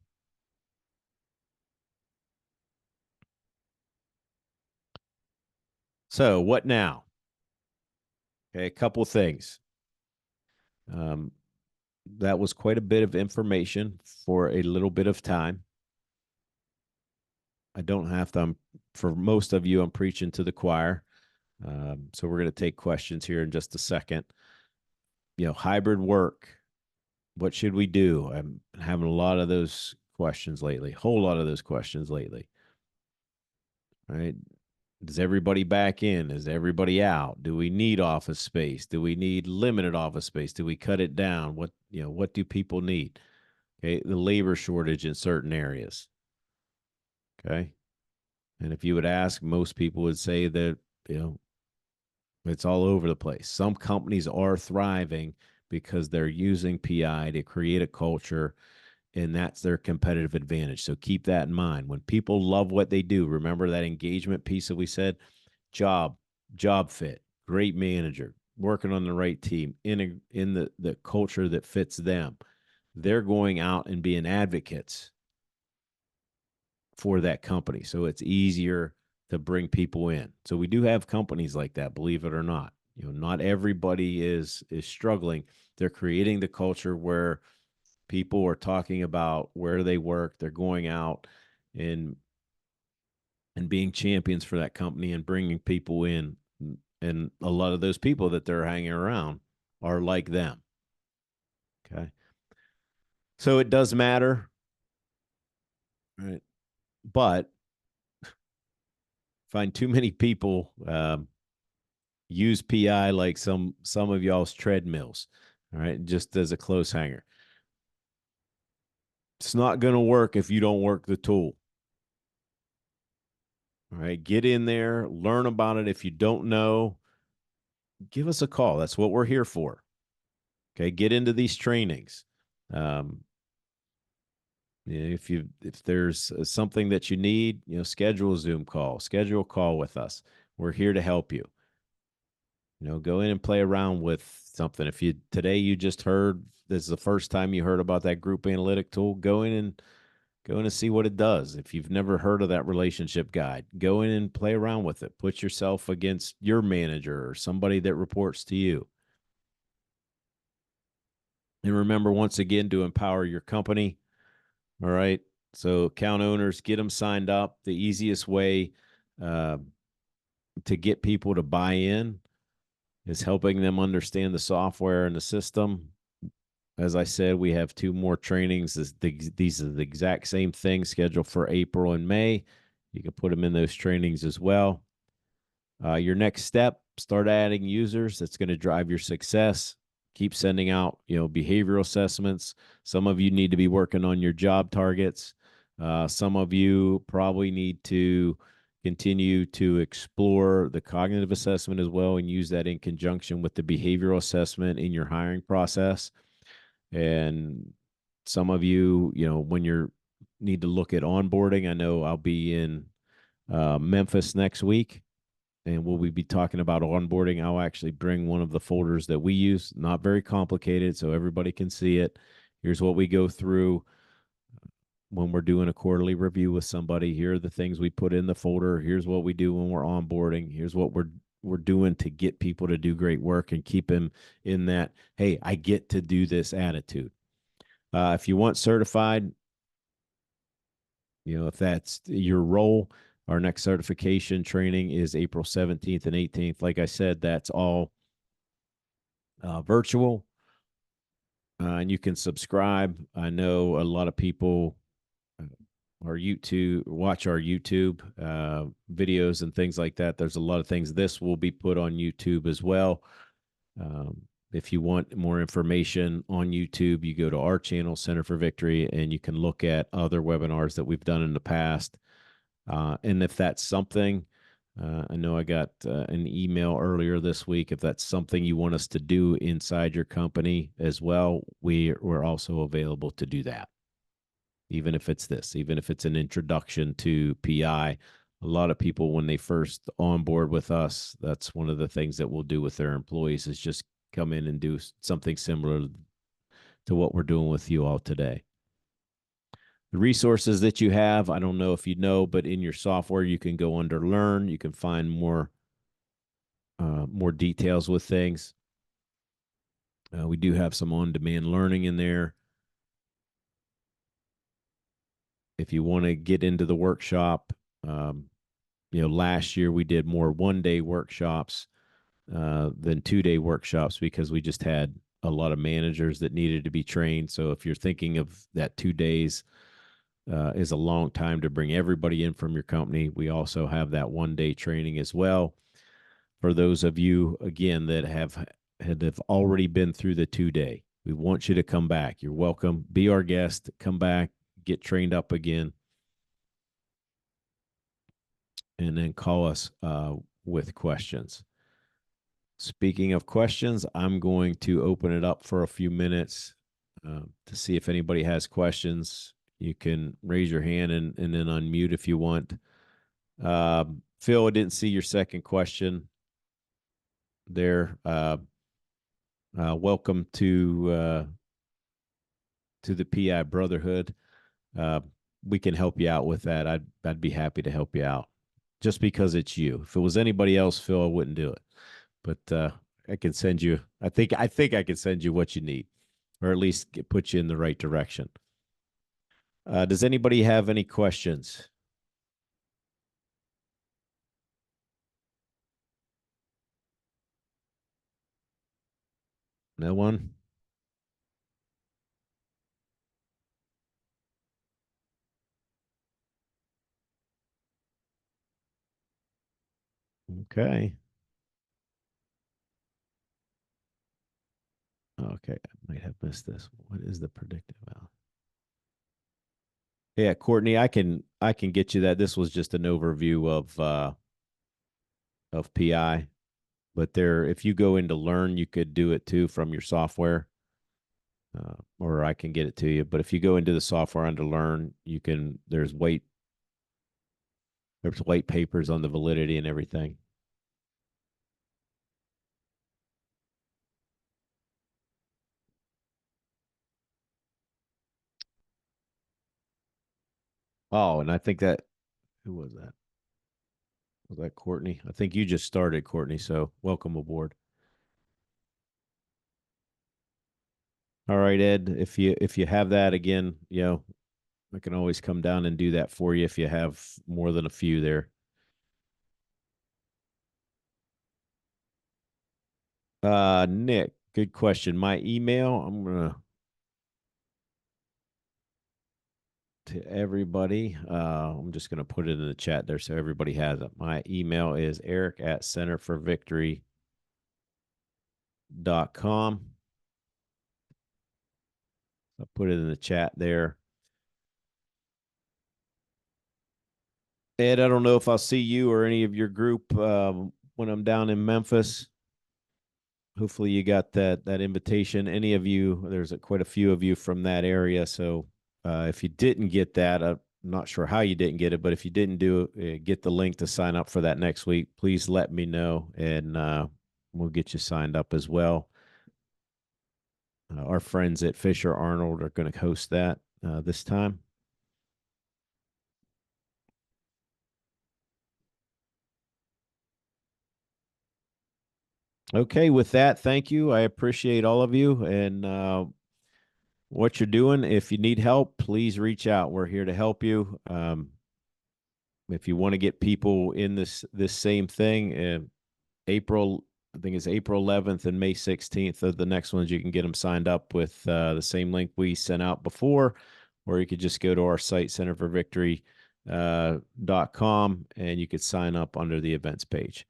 So what now? Okay, a couple of things. Um, that was quite a bit of information for a little bit of time. I don't have to, for most of you, I'm preaching to the choir. So we're going to take questions here in just a second. Hybrid work. What should we do? I'm having a lot of those questions lately, whole lot of those questions lately. Right? Is everybody back in? Is everybody out? Do we need office space? Do we need limited office space? Do we cut it down? What do people need? Okay. The labor shortage in certain areas. Okay. And if you would ask, most people would say that, it's all over the place. Some companies are thriving because they're using PI to create a culture, and that's their competitive advantage. So keep that in mind. When people love what they do, remember that engagement piece that we said, job, job fit, great manager, working on the right team, in the culture that fits them. They're going out and being advocates for that company. So it's easier to bring people in. So we do have companies like that, believe it or not. Not everybody is struggling. They're creating the culture where people are talking about where they work. They're going out and being champions for that company and bringing people in. And a lot of those people that they're hanging around are like them. Okay. So it does matter, right? But find too many people use PI like some of y'all's treadmills. All right, just as a close hanger. It's not going to work if you don't work the tool. All right, get in there, learn about it. If you don't know, give us a call. That's what we're here for. Okay, get into these trainings. Um, if there's something that you need, schedule a Zoom call, schedule a call with us. We're here to help you. Go in and play around with something. If you just heard, this is the first time you heard about that group analytic tool, go in and see what it does. If you've never heard of that relationship guide, go in and play around with it. Put yourself against your manager or somebody that reports to you. And remember, once again, to empower your company. All right. So account owners, get them signed up. The easiest way uh, to get people to buy in is helping them understand the software and the system. As I said, we have two more trainings. These are the exact same things scheduled for April and May. You can put them in those trainings as well. Your next step, start adding users. That's going to drive your success. Keep sending out, behavioral assessments. Some of you need to be working on your job targets. Some of you probably need to continue to explore the cognitive assessment as well and use that in conjunction with the behavioral assessment in your hiring process. And some of you, when you're need to look at onboarding, I know I'll be in Memphis next week, and we'll be talking about onboarding. I'll actually bring one of the folders that we use, not very complicated, so everybody can see it. Here's what we go through when we're doing a quarterly review with somebody. Here are the things we put in the folder. Here's what we do when we're onboarding. Here's what we're doing to get people to do great work and keep them in that, hey, I get to do this attitude. If you want certified, if that's your role, our next certification training is April 17th and 18th. Like I said, that's all virtual. and you can subscribe. I know a lot of people our YouTube watch our YouTube videos and things like that. There's a lot of things. This will be put on YouTube as well. Um, if you want more information on YouTube, you go to our channel, Center for Victory, and you can look at other webinars that we've done in the past. And if that's something, I know I got an email earlier this week. If that's something you want us to do inside your company as well, we're also available to do that. Even if it's this, even if it's an introduction to PI, a lot of people, when they first on board with us, that's one of the things that we'll do with their employees is just come in and do something similar to what we're doing with you all today. The resources that you have, I don't know if you know, but in your software, you can go under Learn. You can find more details with things. We do have some on-demand learning in there. If you want to get into the workshop, last year we did more one-day workshops than two-day workshops because we just had a lot of managers that needed to be trained. So if you're thinking of that 2 days is a long time to bring everybody in from your company, we also have that one-day training as well. For those of you, again, that have already been through the 2 day, we want you to come back. You're welcome. Be our guest. Come back, get trained up again, and then call us with questions. Speaking of questions, I'm going to open it up for a few minutes to see if anybody has questions. You can raise your hand and then unmute if you want. Phil, I didn't see your second question there. Welcome to the PI Brotherhood. We can help you out with that. I'd be happy to help you out. Just because it's you. If it was anybody else, Phil, I wouldn't do it. But I can send you. I think I can send you what you need, or at least put you in the right direction. Does anybody have any questions? No one? Okay. Okay, I might have missed this. What is the predictive value? Yeah, Courtney, I can get you that. This was just an overview of PI, but there, if you go into Learn, you could do it too from your software, or I can get it to you. But if you go into the software under Learn, you can. There's white papers on the validity and everything. Oh, and I think that who was that? Was that Courtney? I think you just started, Courtney. So welcome aboard. All right, Ed. If you have that again, I can always come down and do that for you if you have more than a few there. Nick, good question. My email, I'm gonna to everybody. I'm just gonna put it in the chat there so everybody has it. My email is eric@centerforvictory.com. I'll put it in the chat there. Ed, I don't know if I'll see you or any of your group when I'm down in Memphis. Hopefully you got that invitation. Any of you, there's quite a few of you from that area. So if you didn't get that, I'm not sure how you didn't get it, but if you didn't get the link to sign up for that next week, please let me know, and we'll get you signed up as well. Our friends at Fisher Arnold are going to host that this time. Okay, with that, thank you. I appreciate all of you and what you're doing. If you need help, please reach out. We're here to help you. If you want to get people in this same thing, April I think it's April 11th and May 16th are the next ones. You can get them signed up with the same link we sent out before, or you could just go to our site, centerforvictory.com, and you could sign up under the events page.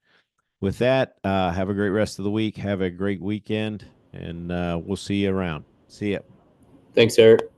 With that, have a great rest of the week. Have a great weekend, and we'll see you around. See ya. Thanks, Eric.